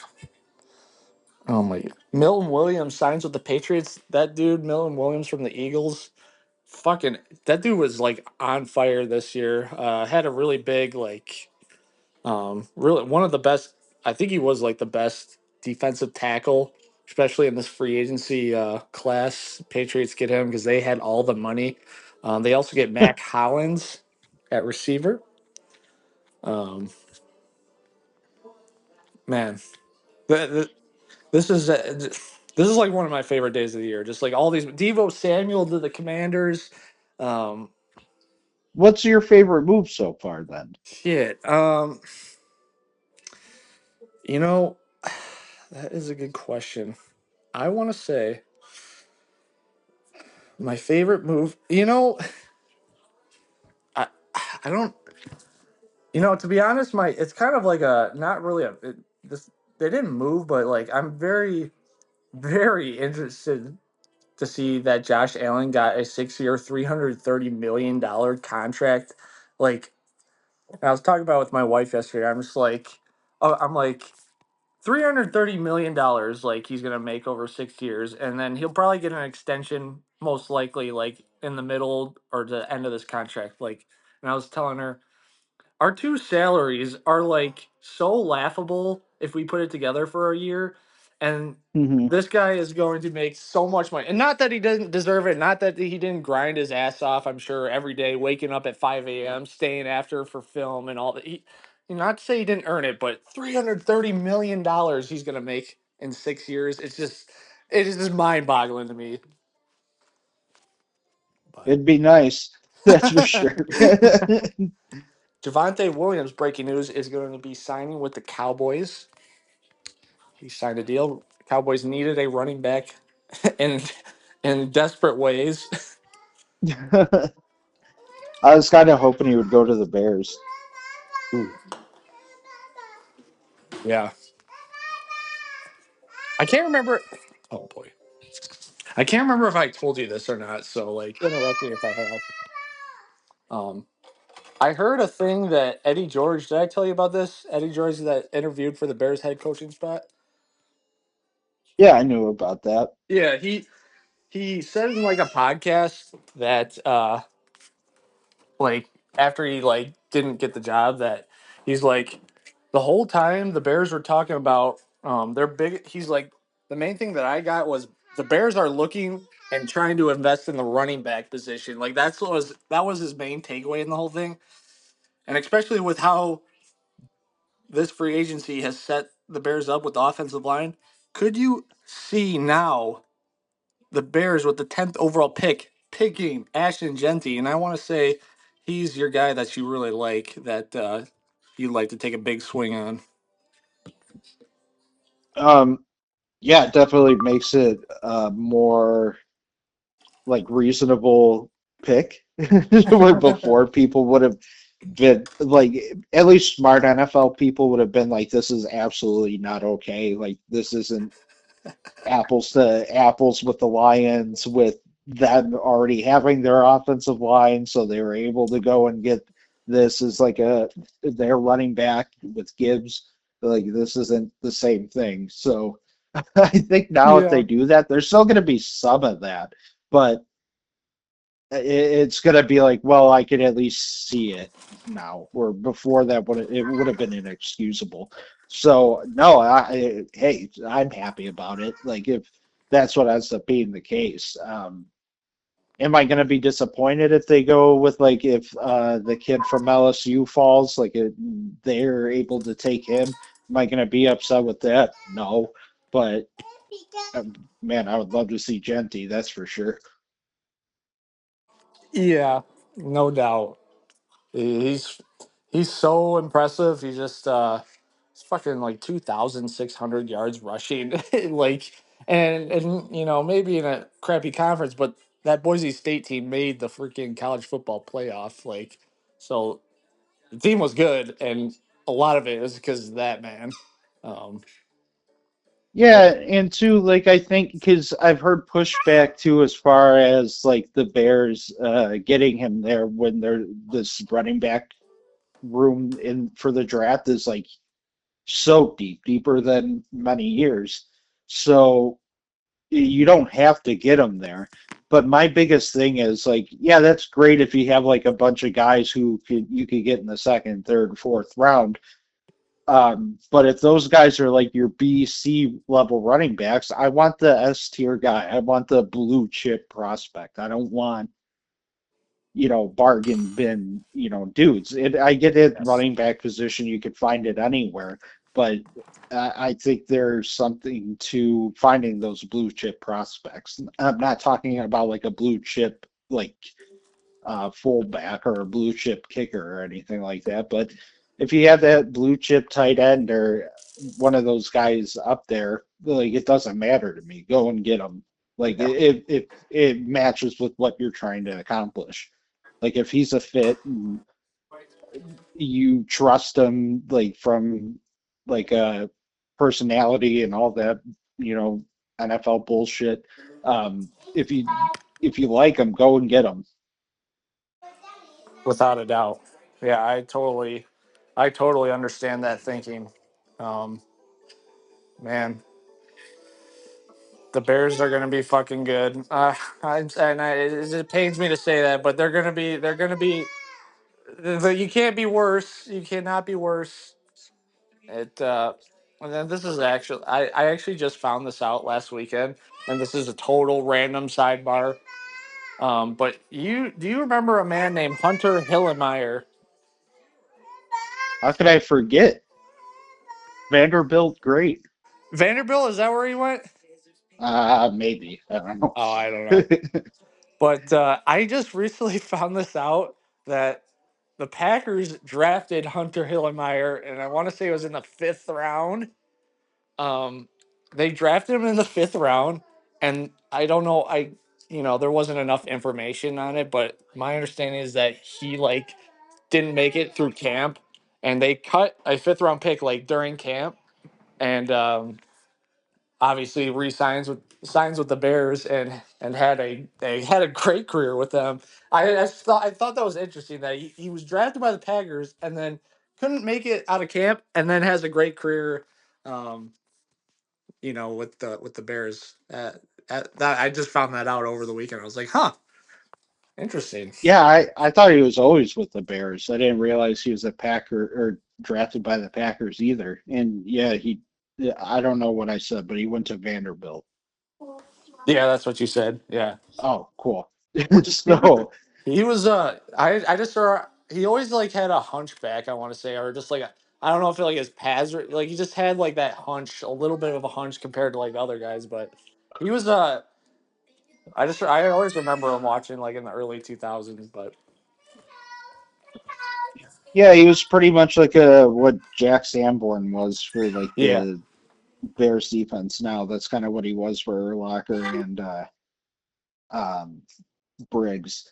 [SPEAKER 1] oh my! Milton Williams signs with the Patriots. That dude, Milton Williams from the Eagles, fucking that dude was like on fire this year. Had a really big really one of the best. I think he was like the best defensive tackle, especially in this free agency class. Patriots get him because they had all the money. They also get Mac Hollins at receiver. Um, man, th- this is like one of my favorite days of the year. Just like all these Devo Samuel to the Commanders. Um,
[SPEAKER 2] What's your favorite move so far then?
[SPEAKER 1] shit. You know, that is a good question. I want to say my favorite move. I I don't. To be honest, my it's kind of like a not really this. They didn't move, but like I'm very interested to see that Josh Allen got a 6-year, $330 million contract. Like I was talking about with my wife yesterday. I'm just like, oh, I'm like $330 million. Like he's gonna make over 6 years, and then he'll probably get an extension, most likely, like in the middle or the end of this contract. Like, and I was telling her our two salaries are like so laughable if we put it together for a year, and
[SPEAKER 2] Hmm.
[SPEAKER 1] this guy is going to make so much money. And not that he doesn't deserve it, not that he didn't grind his ass off, I'm sure, every day, waking up at 5 a.m., staying after for film and all that. Not to say he didn't earn it, but $330 million he's going to make in 6 years. It is just mind boggling to me. But
[SPEAKER 2] It'd be nice, that's for sure.
[SPEAKER 1] Javante Williams, breaking news, is going to be signing with the Cowboys. He signed a deal. Cowboys needed a running back in desperate ways.
[SPEAKER 2] I was kind of hoping he would go to the Bears.
[SPEAKER 1] Ooh. Yeah. I can't remember. Oh boy. I can't remember if I told you this or not, so like interrupt me if I have. Um I heard a thing that Eddie George, did I tell you about this? Eddie George that interviewed for the Bears head coaching spot?
[SPEAKER 2] Yeah, I knew about that.
[SPEAKER 1] Yeah, he said in like a podcast that like after he like didn't get the job that he's like the whole time the Bears were talking about their big he's like the main thing that I got was the Bears are looking and trying to invest in the running back position. Like that was his main takeaway in the whole thing. And especially with how this free agency has set the Bears up with the offensive line, could you see now the Bears with the 10th overall pick picking Ashton Genty, and I want to say he's your guy that you really like that you'd like to take a big swing on.
[SPEAKER 2] Um, yeah, it definitely makes it more like reasonable pick. Where before people would have been like, at least smart NFL people would have been like, this is absolutely not okay. Like, this isn't apples to apples with the Lions, with them already having their offensive line, so they were able to go and get this as like their running back with Gibbs. Like, this isn't the same thing. So I think now if they
[SPEAKER 1] Yeah.
[SPEAKER 2] do that, there's still going to be some of that, but it's going to be like, well, I could at least see it now, where before that would it would have been inexcusable. So no, hey, I'm happy about it. Like, if that's what ends up being the case. Am I going to be disappointed if they go with like if the kid from LSU falls, like they're able to take him? Am I going to be upset with that? No, but um, man, I would love to see Genty. That's for sure.
[SPEAKER 1] Yeah, no doubt. He's he's so impressive. He just it's fucking like 2,600 yards rushing. Like and you know, maybe in a crappy conference, but that Boise State team made the freaking college football playoff. Like so the team was good and a lot of it was because of that man. Um
[SPEAKER 2] Yeah, and too, like I think because I've heard pushback too as far as like the Bears getting him there when they're this running back room in for the draft is like so deep, deeper than many years. So you don't have to get him there. But my biggest thing is like, yeah, that's great if you have like a bunch of guys who could you could get in the second, third, fourth round. But if those guys are like your B, C level running backs, I want the S tier guy. I want the blue chip prospect. I don't want, bargain bin, dudes. I get it,
[SPEAKER 1] yes.
[SPEAKER 2] running back position, you could find it anywhere, but I think there's something to finding those blue chip prospects. I'm not talking about like a blue chip, like fullback or a blue chip kicker or anything like that. But if you have that blue chip tight end or one of those guys up there, like it doesn't matter to me. Go and get them. Like
[SPEAKER 1] Yeah.
[SPEAKER 2] if it matches with what you're trying to accomplish. Like if he's a fit and you trust him, like from like personality and all that, you know, NFL bullshit. If you like him, go and get him.
[SPEAKER 1] Without a doubt. Yeah, I totally understand that thinking. Um man, the Bears are going to be fucking good. It pains me to say that, but they're going to be. You can't be worse. You cannot be worse. It. And then this is actually, I actually just found this out last weekend, and this is a total random sidebar. But do you remember a man named Hunter Hillenmeyer?
[SPEAKER 2] How could I forget? Vanderbilt, great.
[SPEAKER 1] Vanderbilt, is that where he went?
[SPEAKER 2] Maybe. I don't know.
[SPEAKER 1] Oh, I don't know. But I just recently found this out that the Packers drafted Hunter Hillenmeyer, and I want to say it was in the fifth round. Um, they drafted him in the fifth round, and I don't know. There wasn't enough information on it, but my understanding is that he like didn't make it through camp, and they cut a fifth round pick like during camp, and obviously signs with the Bears and had a great career with them. I thought that was interesting that he was drafted by the Packers and then couldn't make it out of camp and then has a great career, um, with the Bears. That I just found that out over the weekend. I was like, huh, interesting.
[SPEAKER 2] Yeah, I thought he was always with the Bears. I didn't realize he was a Packer or drafted by the Packers either. And yeah, I don't know what I said, but he went to Vanderbilt.
[SPEAKER 1] Yeah, that's what you said. Yeah.
[SPEAKER 2] Oh, cool.
[SPEAKER 1] He was
[SPEAKER 2] So,
[SPEAKER 1] he was I just saw he always like had a hunchback, I want to say, or just like I don't know if like his pads were like he just had like that hunch, a little bit of a hunch compared to like the other guys, but he was I always remember him watching like in the early 2000s, but
[SPEAKER 2] yeah, he was pretty much like what Jack Sanborn was for like
[SPEAKER 1] yeah.
[SPEAKER 2] the Bears defense now. That's kind of what he was for Urlacher and um, Briggs.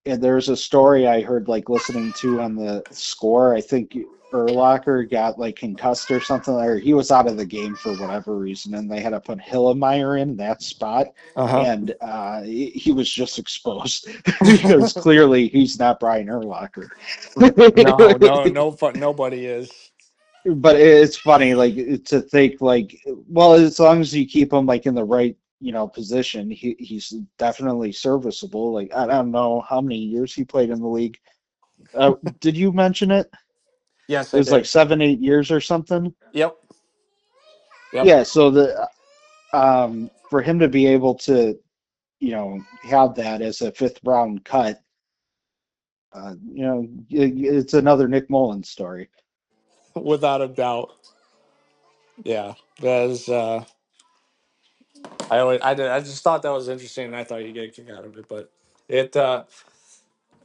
[SPEAKER 2] And there's a story I heard like listening to on the score. I think Urlacher got like concussed or something, or he was out of the game for whatever reason, and they had to put Hillemeyer in that spot,
[SPEAKER 1] Uh-huh.
[SPEAKER 2] and he was just exposed because clearly he's not Brian Urlacher.
[SPEAKER 1] No, no fun, nobody is.
[SPEAKER 2] But it's funny, like to think, like, well, as long as you keep him like in the right, position, he's definitely serviceable. Like I don't know how many years he played in the league. Did you mention it?
[SPEAKER 1] Yes,
[SPEAKER 2] It
[SPEAKER 1] I
[SPEAKER 2] was like
[SPEAKER 1] did.
[SPEAKER 2] 7, 8 years or something.
[SPEAKER 1] Yep. Yep.
[SPEAKER 2] Yeah. So For him to be able to, have that as a fifth round cut, it's another Nick Mullins story.
[SPEAKER 1] Without a doubt. Yeah, that is. I just thought that was interesting, and I thought you'd get a kick out of it. But it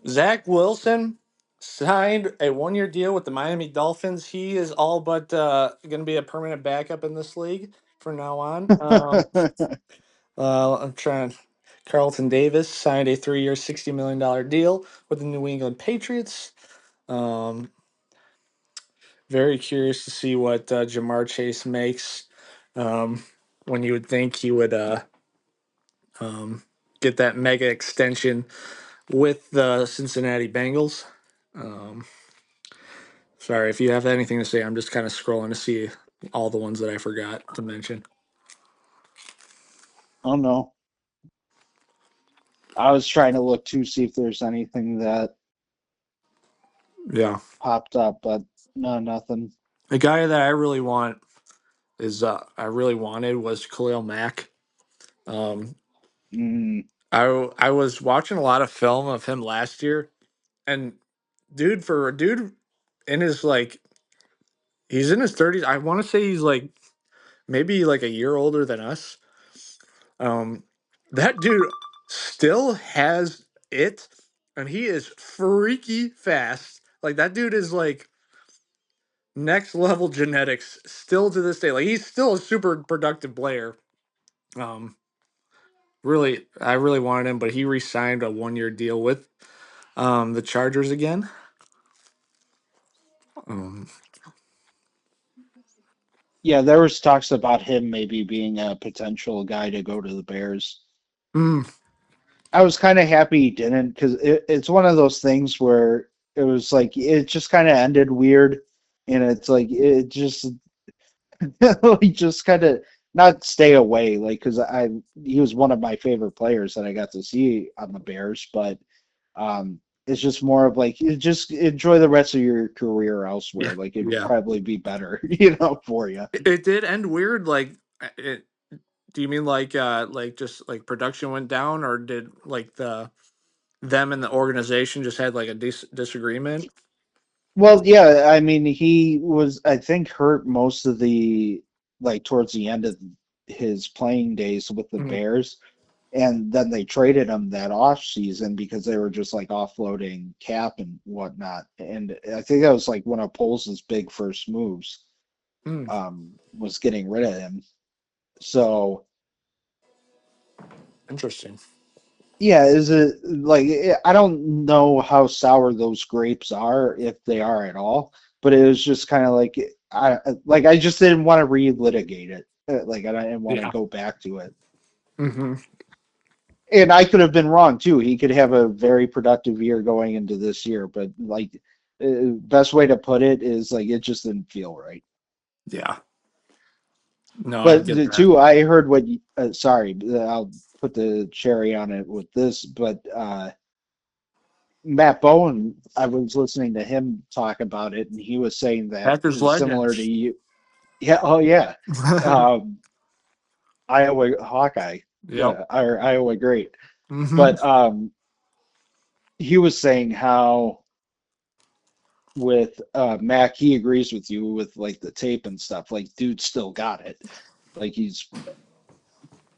[SPEAKER 1] Zach Wilson signed a 1 year deal with the Miami Dolphins. He is all but going to be a permanent backup in this league from now on. I'm trying. Carlton Davis signed a 3 year, $60 million deal with the New England Patriots. Um, Very curious to see what Jamar Chase makes. Um, when you would think he would um, get that mega extension with the Cincinnati Bengals. Um, Sorry if you have anything to say. I'm just kind of scrolling to see all the ones that I forgot to mention.
[SPEAKER 2] Oh no. I was trying to look to see if there's anything that
[SPEAKER 1] Yeah,
[SPEAKER 2] popped up, but no, nothing.
[SPEAKER 1] a guy that I really want is I really wanted was Khalil Mack. Um,
[SPEAKER 2] Mm.
[SPEAKER 1] I was watching a lot of film of him last year, and dude, for a dude in his like, he's in his 30s. I want to say he's like maybe like a year older than us. Um, that dude still has it, and he is freaky fast. Like that dude is like next level genetics still to this day. Like he's still a super productive player. Um, I really wanted him, but he re-signed a 1 year deal with the Chargers again. Um,
[SPEAKER 2] Yeah, there was talks about him maybe being a potential guy to go to the Bears.
[SPEAKER 1] mm,
[SPEAKER 2] I was kind of happy he didn't because it's one of those things where it was like it just kind of ended weird, and it's like it just like just kind of not stay away like because I he was one of my favorite players that I got to see on the Bears, but it's just more of like you just enjoy the rest of your career
[SPEAKER 1] yeah,
[SPEAKER 2] elsewhere. Like it'd
[SPEAKER 1] yeah.
[SPEAKER 2] probably be better, for you.
[SPEAKER 1] It did end weird. Like, it. Do you mean like just like production went down, or did like them and the organization just had like a disagreement?
[SPEAKER 2] Well, yeah, I mean, he was, I think, hurt most of the, like, towards the end of his playing days with the
[SPEAKER 1] Mm,
[SPEAKER 2] Bears. And then they traded him that off season because they were just like offloading cap and whatnot. And I think that was like one of Poles' big first moves,
[SPEAKER 1] mm,
[SPEAKER 2] was getting rid of him. So,
[SPEAKER 1] interesting.
[SPEAKER 2] yeah, is it like I don't know how sour those grapes are, if they are at all, but it was just kind of like I just didn't want to relitigate it. Like I didn't want to
[SPEAKER 1] Yeah.
[SPEAKER 2] go back to it.
[SPEAKER 1] Hmm.
[SPEAKER 2] And I could have been wrong too. He could have a very productive year going into this year, but like best way to put it is like it just didn't feel right.
[SPEAKER 1] Yeah. No, I
[SPEAKER 2] But
[SPEAKER 1] get that.
[SPEAKER 2] too, I heard what sorry, I'll put the cherry on it with this, but Matt Bowen, I was listening to him talk about it, and he was saying that
[SPEAKER 1] Packers legend.
[SPEAKER 2] similar to you. Yeah, oh yeah, um, Iowa Hawkeye,
[SPEAKER 1] Yep.
[SPEAKER 2] or Iowa great.
[SPEAKER 1] Hmm.
[SPEAKER 2] But he was saying how with Mac, he agrees with you with like the tape and stuff. Like, dude still got it. Like he's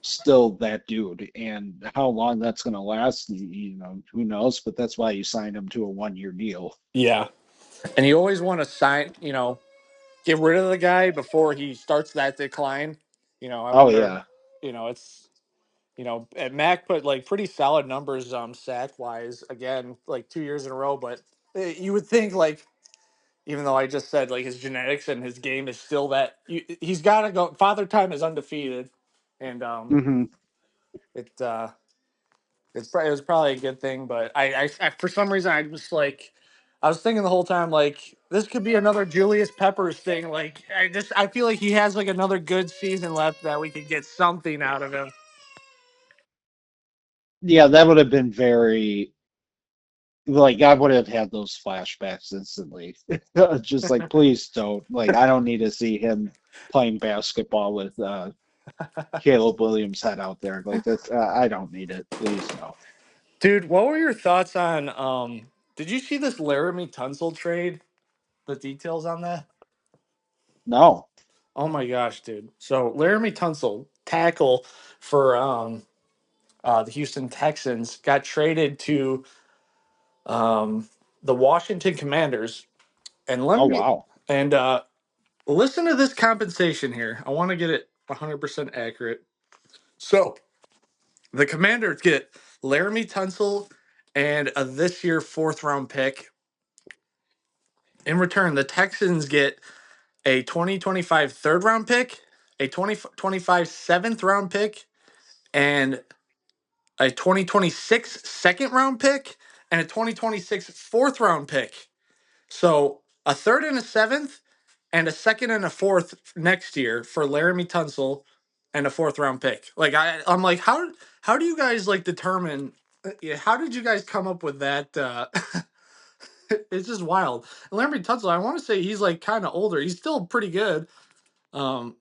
[SPEAKER 2] still that dude, and how long that's gonna last, who knows? But that's why you signed him to a 1 year deal.
[SPEAKER 1] Yeah. And you always want to get rid of the guy before he starts that decline. I
[SPEAKER 2] Oh
[SPEAKER 1] wonder,
[SPEAKER 2] yeah.
[SPEAKER 1] it's, and Mac put like pretty solid numbers sack wise again, like 2 years in a row. But you would think like, even though I just said like his genetics and his game is still that he's got to go. Father Time is undefeated, and
[SPEAKER 2] Hmm.
[SPEAKER 1] it it was probably a good thing. But I for some reason I just like I was thinking the whole time like this could be another Julius Peppers thing. Like I feel like he has like another good season left that we could get something out of him.
[SPEAKER 2] Yeah, that would have been very like I would have had those flashbacks instantly. Just like, please don't. Like, I don't need to see him playing basketball with Caleb Williams head out there. Like that's I don't need it. Please no.
[SPEAKER 1] Dude, what were your thoughts on did you see this Laramie Tunsil trade? The details on that?
[SPEAKER 2] No.
[SPEAKER 1] Oh my gosh, dude. So Laramie Tunsil, tackle for the Houston Texans, got traded to um, the Washington Commanders. And let
[SPEAKER 2] Oh
[SPEAKER 1] me
[SPEAKER 2] wow.
[SPEAKER 1] and listen to this compensation here. I want to get it 100% accurate. So the Commanders get Laramie Tunsil and a this year fourth round pick. In return, the Texans get a 2025 third round pick, a 2025 seventh round pick, and a 2026 second round pick, and a 2026 fourth round pick. So a third and a seventh, and a second and a fourth next year for Laramie Tunsil, and a fourth round pick. Like I'm like, how do you guys like determine? Yeah, how did you guys come up with that? It's just wild. And Laramie Tunsil, I want to say he's like kind of older. He's still pretty good. Um,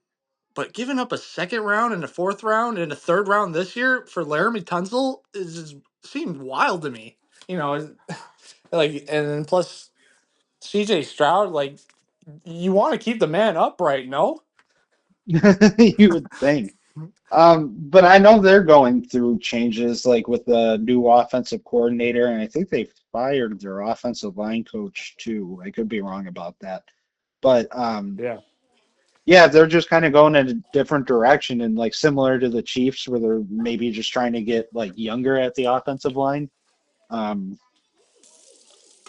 [SPEAKER 1] but giving up a second round and a fourth round and a third round this year for Laramie Tunsil is just seemed wild to me. You know, like and then plus CJ Stroud, like you want to keep the man upright, no?
[SPEAKER 2] You would think. But I know they're going through changes like with the new offensive coordinator, and I think they fired their offensive line coach too. I could be wrong about that. But
[SPEAKER 1] Yeah.
[SPEAKER 2] yeah, they're just kind of going in a different direction and like similar to the Chiefs where they're maybe just trying to get like younger at the offensive line. Um,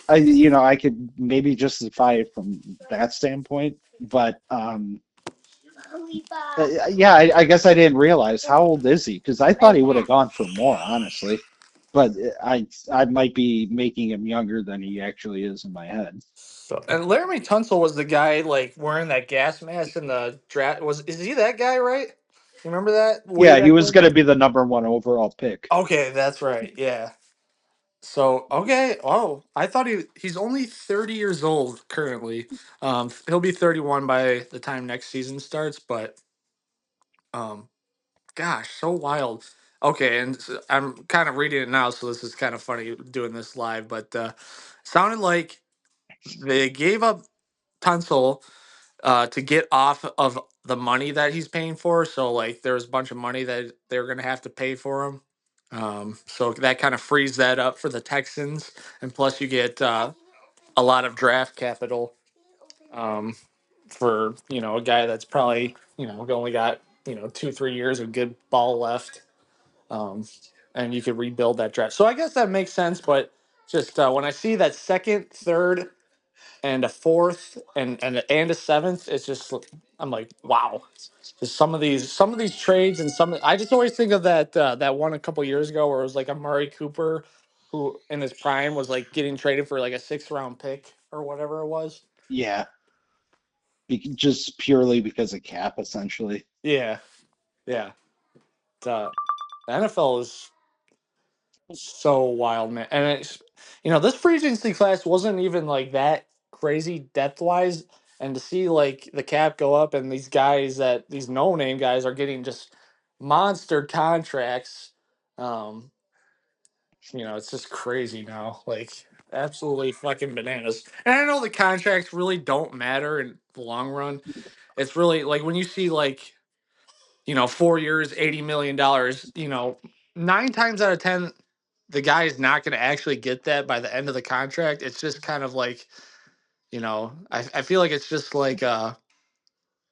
[SPEAKER 2] I could maybe justify it from that standpoint, but yeah, I guess I didn't realize how old is he? Because I thought he would have gone for more, honestly. But I might be making him younger than he actually is in my head.
[SPEAKER 1] So and Laramie Tunsil was the guy like wearing that gas mask in the draft. Was is he that guy, right? You remember that way
[SPEAKER 2] Yeah, he
[SPEAKER 1] back
[SPEAKER 2] was
[SPEAKER 1] then?
[SPEAKER 2] going to be the number one overall pick.
[SPEAKER 1] Okay, that's right. Yeah. So okay. Oh, I thought he's only 30 years old currently. He'll be 31 by the time next season starts. But um, gosh, so wild. Okay, and I'm kind of reading it now, so this is kind of funny doing this live. But sounded like they gave up Tunsil to get off of the money that he's paying for. So like there was a bunch of money that they were gonna have to pay for him. So that kind of frees that up for the Texans, and plus you get a lot of draft capital um, for a guy that's probably only got 2-3 years of good ball left, um, and you could rebuild that draft. So I guess that makes sense, but just when I see that second, third, and a fourth and a seventh. It's just I'm like, wow. Just some of these trades and some I just always think of that one a couple years ago where it was like a Murray Cooper who in his prime was like getting traded for like a sixth round pick or whatever it was.
[SPEAKER 2] Yeah, just purely because of cap, essentially.
[SPEAKER 1] Yeah, yeah. The NFL is so wild, man. And it's this free agency class wasn't even like that crazy depth wise. And to see like the cap go up and these no name guys are getting just monster contracts. Um, it's just crazy now. Like absolutely fucking bananas. And I know the contracts really don't matter in the long run. It's really like when you see like 4 years, $80 million, 9 times out of 10, the guy is not going to actually get that by the end of the contract. It's just kind of like, I feel like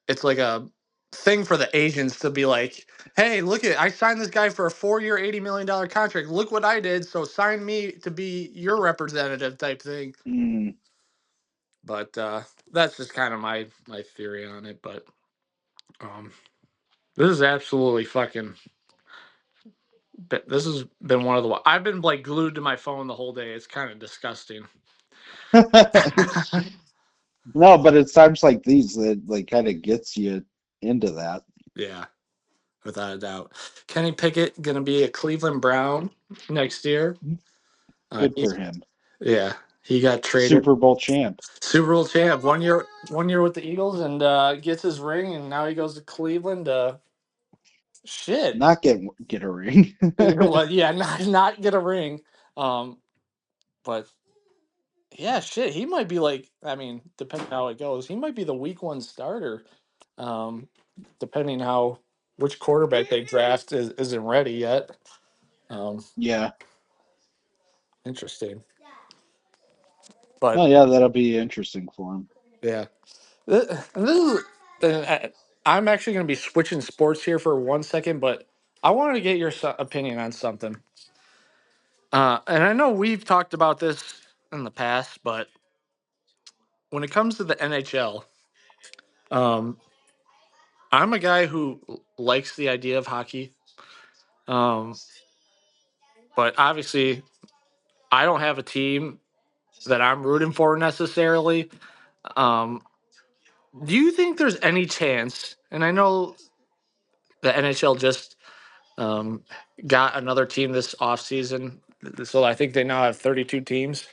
[SPEAKER 1] it's like a thing for the agents to be like, hey, look I signed this guy for a 4 year, $80 million contract. Look what I did. So sign me to be your representative type thing.
[SPEAKER 2] Mm.
[SPEAKER 1] But that's just kind of my theory on it. But um, this is absolutely fucking this has been one of the. I've been like glued to my phone the whole day. It's kind of disgusting.
[SPEAKER 2] No, but it's times like these that like kind of gets you into that.
[SPEAKER 1] Yeah, without a doubt. Kenny Pickett gonna be a Cleveland Brown next year.
[SPEAKER 2] Good for
[SPEAKER 1] He's
[SPEAKER 2] him.
[SPEAKER 1] yeah. He got traded.
[SPEAKER 2] Super Bowl champ.
[SPEAKER 1] Super Bowl champ. 1 year with the Eagles and gets his ring, and now he goes to Cleveland. Shit.
[SPEAKER 2] not get a ring.
[SPEAKER 1] Well, yeah, not get a ring. Um, but yeah, shit, he might be like. I mean, depending how it goes, he might be the week one starter. Um, depending how which quarterback they draft isn't ready yet. Um,
[SPEAKER 2] Yeah.
[SPEAKER 1] interesting,
[SPEAKER 2] Oh
[SPEAKER 1] but
[SPEAKER 2] yeah, that'll be interesting for him.
[SPEAKER 1] yeah, and this is. I'm actually going to be switching sports here for 1 second, but I wanted to get your opinion on something. And I know we've talked about this in the past, but when it comes to the NHL, um, I'm a guy who likes the idea of hockey. Um, but obviously, I don't have a team that I'm rooting for necessarily. Um, do you think there's any chance? And I know the NHL just um, got another team this offseason, so I think they now have 32 teams.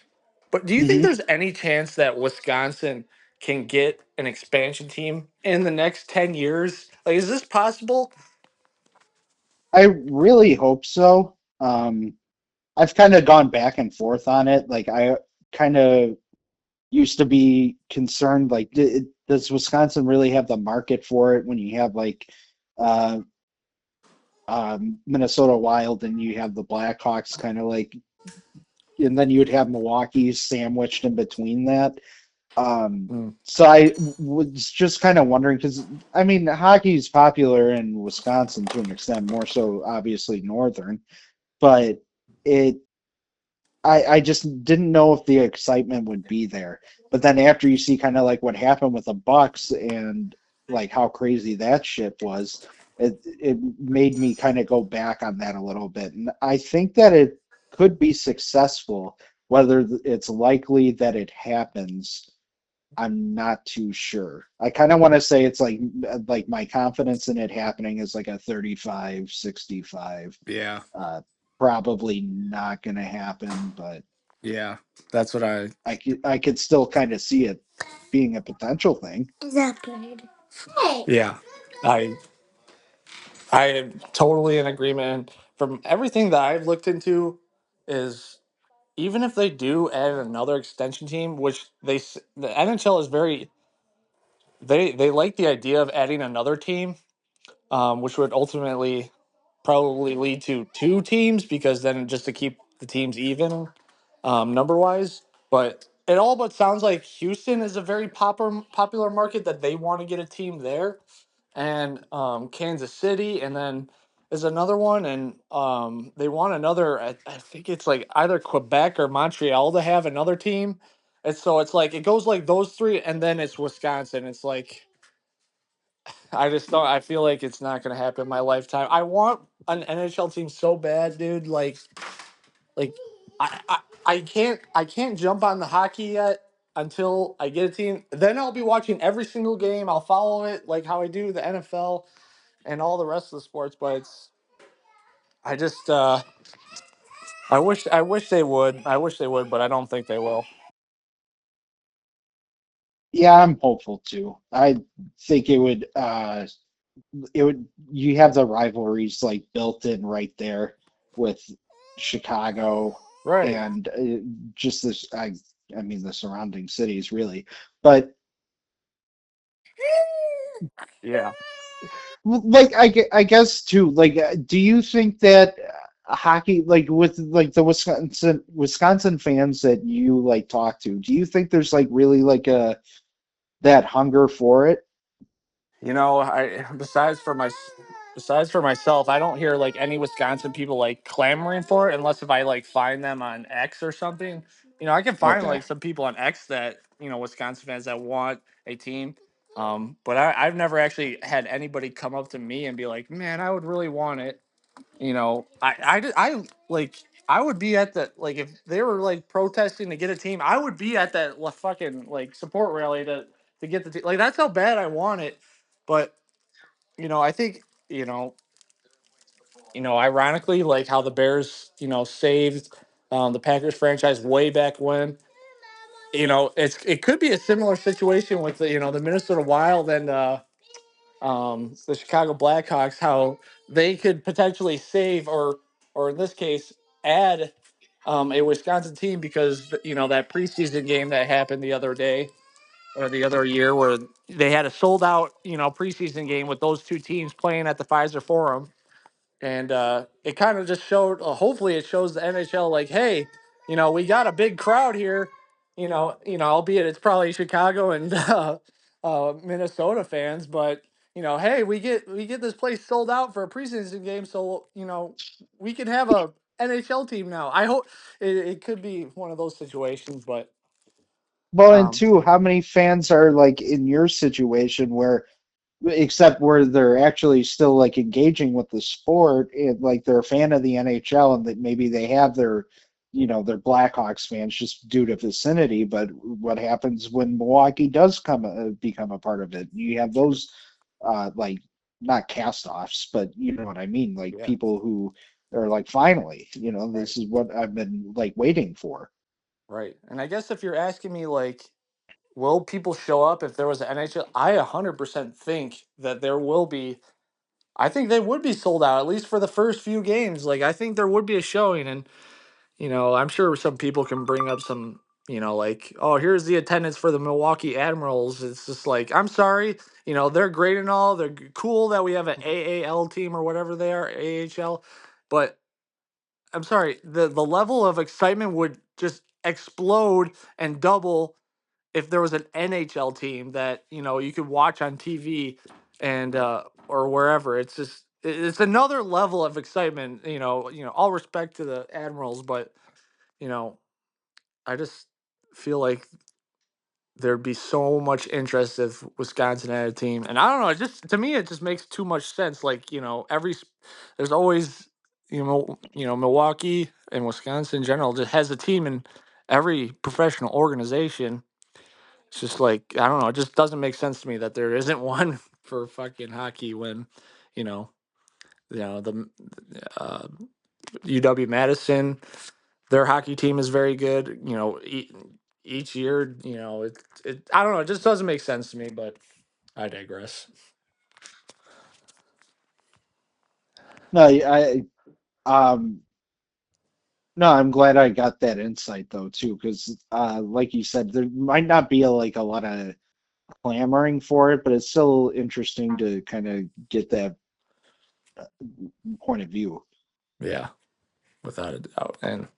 [SPEAKER 1] But do you think
[SPEAKER 2] Hmm.
[SPEAKER 1] there's any chance that Wisconsin can get an expansion team in the next 10 years? Like, is this possible?
[SPEAKER 2] I really hope so. I've kind of gone back and forth on it. Like I kind of used to be concerned, like, does Wisconsin really have the market for it when you have like uh, Minnesota Wild and you have the Blackhawks kind of like, and then you'd have Milwaukee sandwiched in between that.
[SPEAKER 1] Mm,
[SPEAKER 2] So I was just kind of wondering because I mean hockey is popular in Wisconsin to an extent, more so obviously northern, but it I just didn't know if the excitement would be there. But then after you see kind of like what happened with the Bucks and like how crazy that shit was, it made me kind of go back on that a little bit. And I think that it could be successful. Whether it's likely that it happens, I'm not too sure. I kind of want to say it's like my confidence in it happening is like a 35-65.
[SPEAKER 1] yeah,
[SPEAKER 2] Probably not going to happen, but
[SPEAKER 1] yeah, that's what I.
[SPEAKER 2] I could still kind of see it being a potential thing.
[SPEAKER 1] Yeah, I I am totally in agreement. From everything that I've looked into, is even if they do add another extension team, which the NHL is very they like the idea of adding another team, which would ultimately probably lead to two teams because then just to keep the teams even number wise. But it all but sounds like Houston is a very popular market that they want to get a team there, and Kansas City, and then is another one, and they want another. I think it's like either Quebec or Montreal to have another team, and so it's like it goes like those three, and then it's Wisconsin. It's like I just don't. I feel like it's not going to happen in my lifetime. I want an NHL team so bad, dude. Like I can't jump on the hockey yet until I get a team. Then I'll be watching every single game. I'll follow it like how I do the NFL and all the rest of the sports. But it's I just I wish they would. I wish they would, but I don't think they will.
[SPEAKER 2] Yeah, I'm hopeful too. I think it would you have the rivalries like built in right there with Chicago
[SPEAKER 1] Right.
[SPEAKER 2] and just this I mean the surrounding cities really. But
[SPEAKER 1] Yeah.
[SPEAKER 2] like I guess too like do you think that hockey like with like the Wisconsin fans that you like talk to, do you think there's like really like a that hunger for it?
[SPEAKER 1] I besides for myself, I don't hear like any Wisconsin people like clamoring for it unless if I like find them on X or something. I can find
[SPEAKER 2] Okay.
[SPEAKER 1] like some people on X that Wisconsin fans that want a team. But I've never actually had anybody come up to me and be like, "Man, I would really want it." Like I would be at the like if they were like protesting to get a team, I would be at that fucking like support rally to get the team. Like that's how bad I want it. But I think ironically, like how the Bears saved the Packers franchise way back when. It could be a similar situation with the Minnesota Wild and the Chicago Blackhawks, how they could potentially save or in this case add a Wisconsin team because that preseason game that happened the other day or the other year where they had a sold out preseason game with those two teams playing at the Pfizer Forum, and it kind of just showed. Hopefully, it shows the NHL like, hey, we got a big crowd here. Albeit it's probably Chicago and Minnesota fans, but hey, we get this place sold out for a preseason game, so we can have a NHL team now. I hope it could be one of those situations, but
[SPEAKER 2] Well, and
[SPEAKER 1] um,
[SPEAKER 2] two, how many fans are like in your situation where except where they're actually still like engaging with the sport and like they're a fan of the NHL and that maybe they have their Blackhawks fans just due to vicinity, but what happens when Milwaukee does come become a part of it? You have those like not cast-offs, but you know what I mean, like
[SPEAKER 1] yeah,
[SPEAKER 2] people who are like finally,
[SPEAKER 1] right,
[SPEAKER 2] this is what I've been like waiting for.
[SPEAKER 1] right. And I guess if you're asking me like, will people show up if there was an NHL? I 100% think that there will be. I think they would be sold out at least for the first few games. Like I think there would be a showing, and I'm sure some people can bring up some, like, oh, here's the attendance for the Milwaukee Admirals. It's just like, I'm sorry, they're great and all. They're cool that we have an AAL team or whatever they are, AHL, but I'm sorry, the level of excitement would just explode and double if there was an NHL team that you could watch on TV and or wherever. It's just it's another level of excitement. All respect to the Admirals, but you know, I just feel like there'd be so much interest if Wisconsin had a team, and I don't know. It just to me, it just makes too much sense. Like there's always Milwaukee and Wisconsin in general just has a team in every professional organization. It's just like I don't know. It just doesn't make sense to me that there isn't one for fucking hockey when, you know, the uh, UW Madison, their hockey team is very good. Each year, it I don't know. It just doesn't make sense to me. But I digress.
[SPEAKER 2] No, um no, I'm glad I got that insight though too, because like you said, there might not be like a lot of clamoring for it, but it's still interesting to kind of get that point of view.
[SPEAKER 1] Yeah, without a doubt. And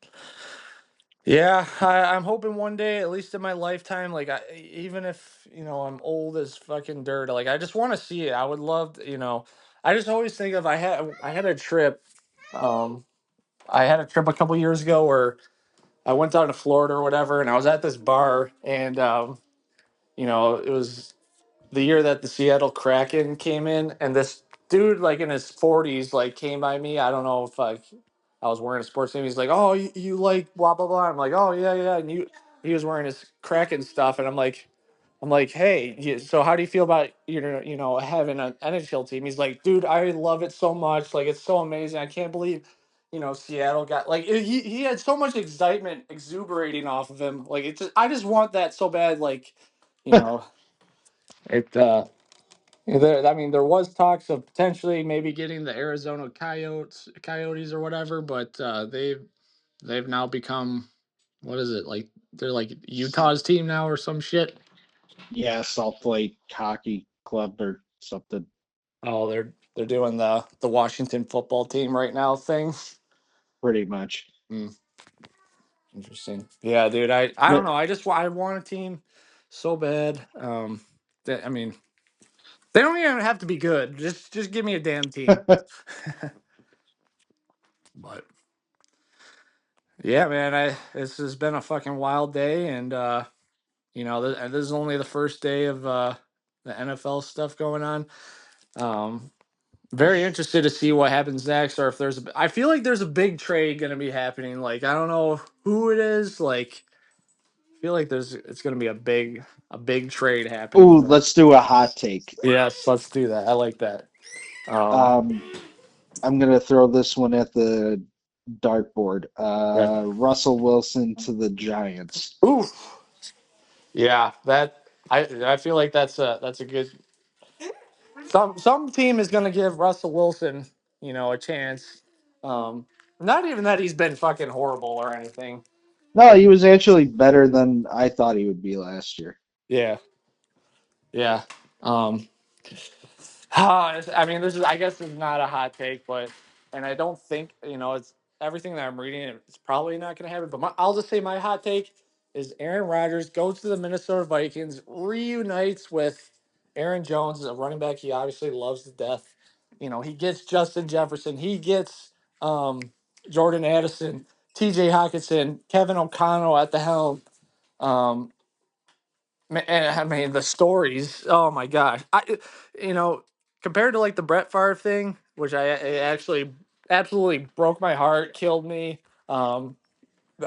[SPEAKER 1] yeah, I'm hoping one day, at least in my lifetime, like even if I'm old as fucking dirt, like I just want to see it. I would love, I just always think of I had a trip, um, I had a trip a couple years ago where I went down to Florida or whatever, and I was at this bar, and it was the year that the Seattle Kraken came in, and this dude, like in his 40s, like came by me. I don't know if like I was wearing a sports team. He's like, "Oh, you like blah blah blah." I'm like, "Oh yeah yeah," and he was wearing his Kraken stuff, and I'm like, "Hey, so how do you feel about having an NHL team?" He's like, "Dude, I love it so much. Like it's so amazing. I can't believe." Seattle got like he had so much excitement exuberating off of him. Like I just want that so bad. Like, you know, it I mean, there was talks of potentially maybe getting the Arizona Coyotes or whatever, but they've now become what is it like? They're like Utah's team now or some shit.
[SPEAKER 2] Yeah, Salt Lake Hockey Club or something,
[SPEAKER 1] Oh, they're doing the Washington football team right now thing.
[SPEAKER 2] pretty much.
[SPEAKER 1] Hmm, interesting. Yeah, dude. I don't
[SPEAKER 2] But
[SPEAKER 1] know. I want a team so bad. I mean, they don't even have to be good. Just give me a damn team. But yeah, man, this has been a fucking wild day, and this is only the first day of the NFL stuff going on. Um, very interested to see what happens next, or if I feel like there's a big trade going to be happening. Like I don't know who it is. Like I feel like it's going to be a big trade happening.
[SPEAKER 2] ooh, let's do a hot take.
[SPEAKER 1] Yes, let's do that. I like that. Um,
[SPEAKER 2] Um, I'm gonna throw this one at the dartboard.
[SPEAKER 1] yeah.
[SPEAKER 2] Russell Wilson to the Giants.
[SPEAKER 1] Oof. Yeah, that I feel like that's a good. Some team is going to give Russell Wilson, a chance. Um, Not even that he's been fucking horrible or anything.
[SPEAKER 2] No, he was actually better than I thought he would be last year.
[SPEAKER 1] Yeah, yeah. Um, I mean, I guess this is not a hot take, but and I don't think it's everything that I'm reading. It's probably not going to happen. But I'll just say my hot take is Aaron Rodgers goes to the Minnesota Vikings, reunites with Aaron Jones, a running back he obviously loves to death. He gets Justin Jefferson, he gets um, Jordan Addison, T.J. Hawkinson, Kevin O'Connell at the helm. Um, and I mean the stories. Oh my gosh, you know, compared to like the Brett Favre thing, which it actually absolutely broke my heart, killed me. Um,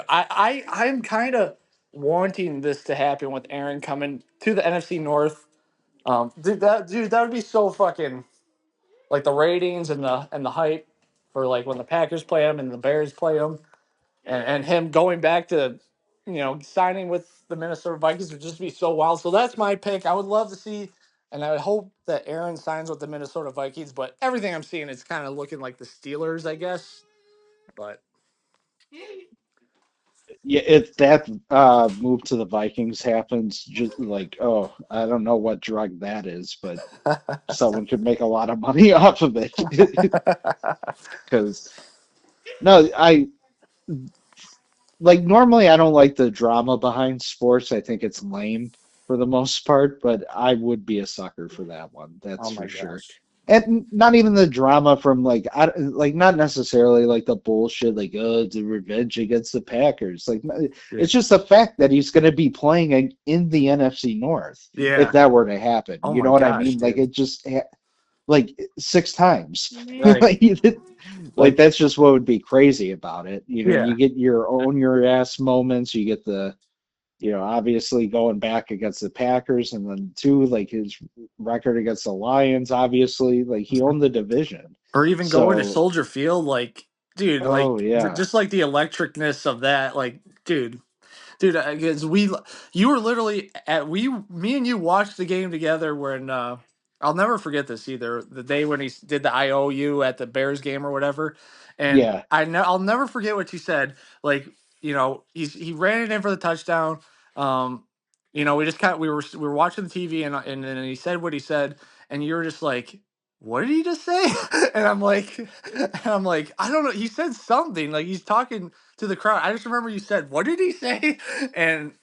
[SPEAKER 1] I'm kind of wanting this to happen with Aaron coming to the NFC North. That would be so fucking like the ratings and the hype for like when the Packers play them and the Bears play them and him going back to signing with the Minnesota Vikings would just be so wild. So that's my pick. I would love to see, and I would hope that Aaron signs with the Minnesota Vikings. But everything I'm seeing is kind of looking like the Steelers, I guess. But
[SPEAKER 2] Yeah, if that move to the Vikings happens, just like, oh, I don't know what drug that is, but someone could make a lot of money off of it. Because no, I like normally I don't like the drama behind sports. I think it's lame for the most part, but I would be a sucker for that one.
[SPEAKER 1] oh
[SPEAKER 2] That's
[SPEAKER 1] my
[SPEAKER 2] for sure.
[SPEAKER 1] gosh,
[SPEAKER 2] And not even the drama from like like not necessarily like the bullshit like oh the revenge against the Packers. Like
[SPEAKER 1] yeah,
[SPEAKER 2] it's just the fact that he's going to be playing in the NFC North if
[SPEAKER 1] yeah,
[SPEAKER 2] that were to happen.
[SPEAKER 1] oh
[SPEAKER 2] You
[SPEAKER 1] my
[SPEAKER 2] know what I
[SPEAKER 1] gosh,
[SPEAKER 2] mean? Like
[SPEAKER 1] dude,
[SPEAKER 2] it just like 6 times.
[SPEAKER 1] right,
[SPEAKER 2] Like, like
[SPEAKER 1] like
[SPEAKER 2] that's just what would be crazy about it. You know,
[SPEAKER 1] yeah.
[SPEAKER 2] you get your own your ass moments. You get the obviously going back against the Packers, and then two, like his record against the Lions. Obviously, like he owned the division.
[SPEAKER 1] Or even going to
[SPEAKER 2] So,
[SPEAKER 1] Soldier Field, like, dude,
[SPEAKER 2] oh
[SPEAKER 1] like
[SPEAKER 2] yeah,
[SPEAKER 1] just like the electricness of that, like, dude, because you were literally me and you watched the game together when I'll never forget this either. The day when he did the IOU at the Bears game or whatever, and
[SPEAKER 2] yeah,
[SPEAKER 1] I'll never forget what you said. Like, he ran it in for the touchdown. Um, we just we were watching the TV and he said what he said, and you were just like, what did he just say? And I'm like, I don't know. He said something like he's talking to the crowd. I just remember you said, "What did he say?" And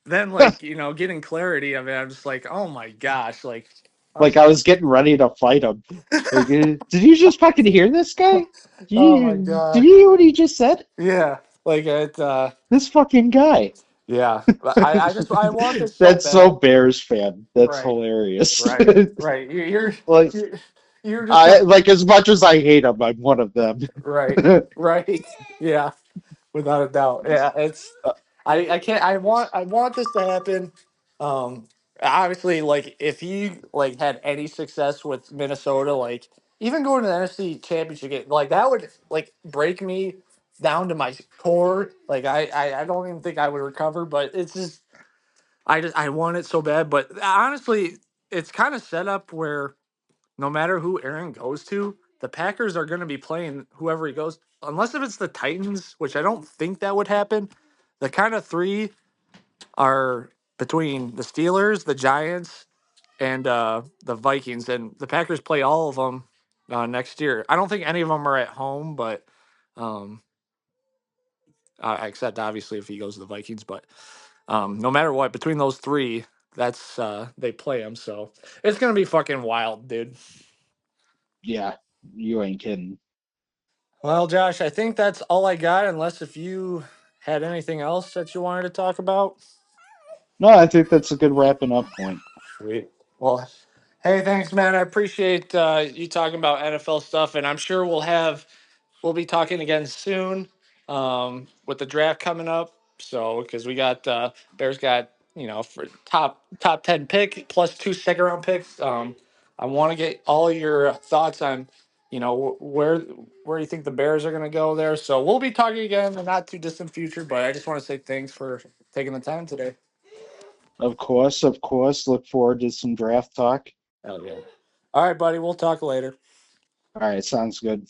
[SPEAKER 1] then like getting clarity of it, I'm just like, "Oh my gosh!" Like, I'm
[SPEAKER 2] like I was getting ready to fight him. Like, did you just fucking hear this guy?
[SPEAKER 1] oh my
[SPEAKER 2] Did
[SPEAKER 1] god,
[SPEAKER 2] you hear what he just said?
[SPEAKER 1] yeah, like it,
[SPEAKER 2] This fucking guy.
[SPEAKER 1] yeah. But I want this so
[SPEAKER 2] That's so
[SPEAKER 1] bad.
[SPEAKER 2] Bears fan. That's
[SPEAKER 1] Right,
[SPEAKER 2] hilarious.
[SPEAKER 1] right, right.
[SPEAKER 2] Like
[SPEAKER 1] You're, you're just
[SPEAKER 2] I
[SPEAKER 1] like
[SPEAKER 2] like as much as I hate him, I'm one of them.
[SPEAKER 1] right, right. Yeah, without a doubt. Yeah, I can't I want this to happen. Um Obviously like if he like had any success with Minnesota, like even going to the NFC championship game, like that would like break me down to my core. Like I don't even think I would recover, but it's just I want it so bad. But honestly, it's kind of set up where no matter who Aaron goes to, the Packers are going to be playing whoever he goes, unless if it's the Titans, which I don't think that would happen. The kind of three are between the Steelers, the Giants, and the Vikings, and the Packers play all of them next year. I don't think any of them are at home, but um, except obviously if he goes to the Vikings. But no matter what, between those three, that's they play them, so it's gonna be fucking wild, dude.
[SPEAKER 2] Yeah, you ain't kidding.
[SPEAKER 1] Well, Josh, I think that's all I got, unless if you had anything else that you wanted to talk about.
[SPEAKER 2] No, I think that's a good wrapping up point.
[SPEAKER 1] Sweet. Well, hey, thanks, man. I appreciate you talking about NFL stuff, and I'm sure we'll be talking again soon with the draft coming up. So, because we got Bears got for top 10 pick plus two second round picks. I want to get all your thoughts on where you think the Bears are going to go there. So we'll be talking again in the not too distant future. But I just want to say thanks for taking the time today.
[SPEAKER 2] Of course, of course. Look forward to some draft talk.
[SPEAKER 1] Hell yeah. All right, buddy. We'll talk later.
[SPEAKER 2] All right, sounds good.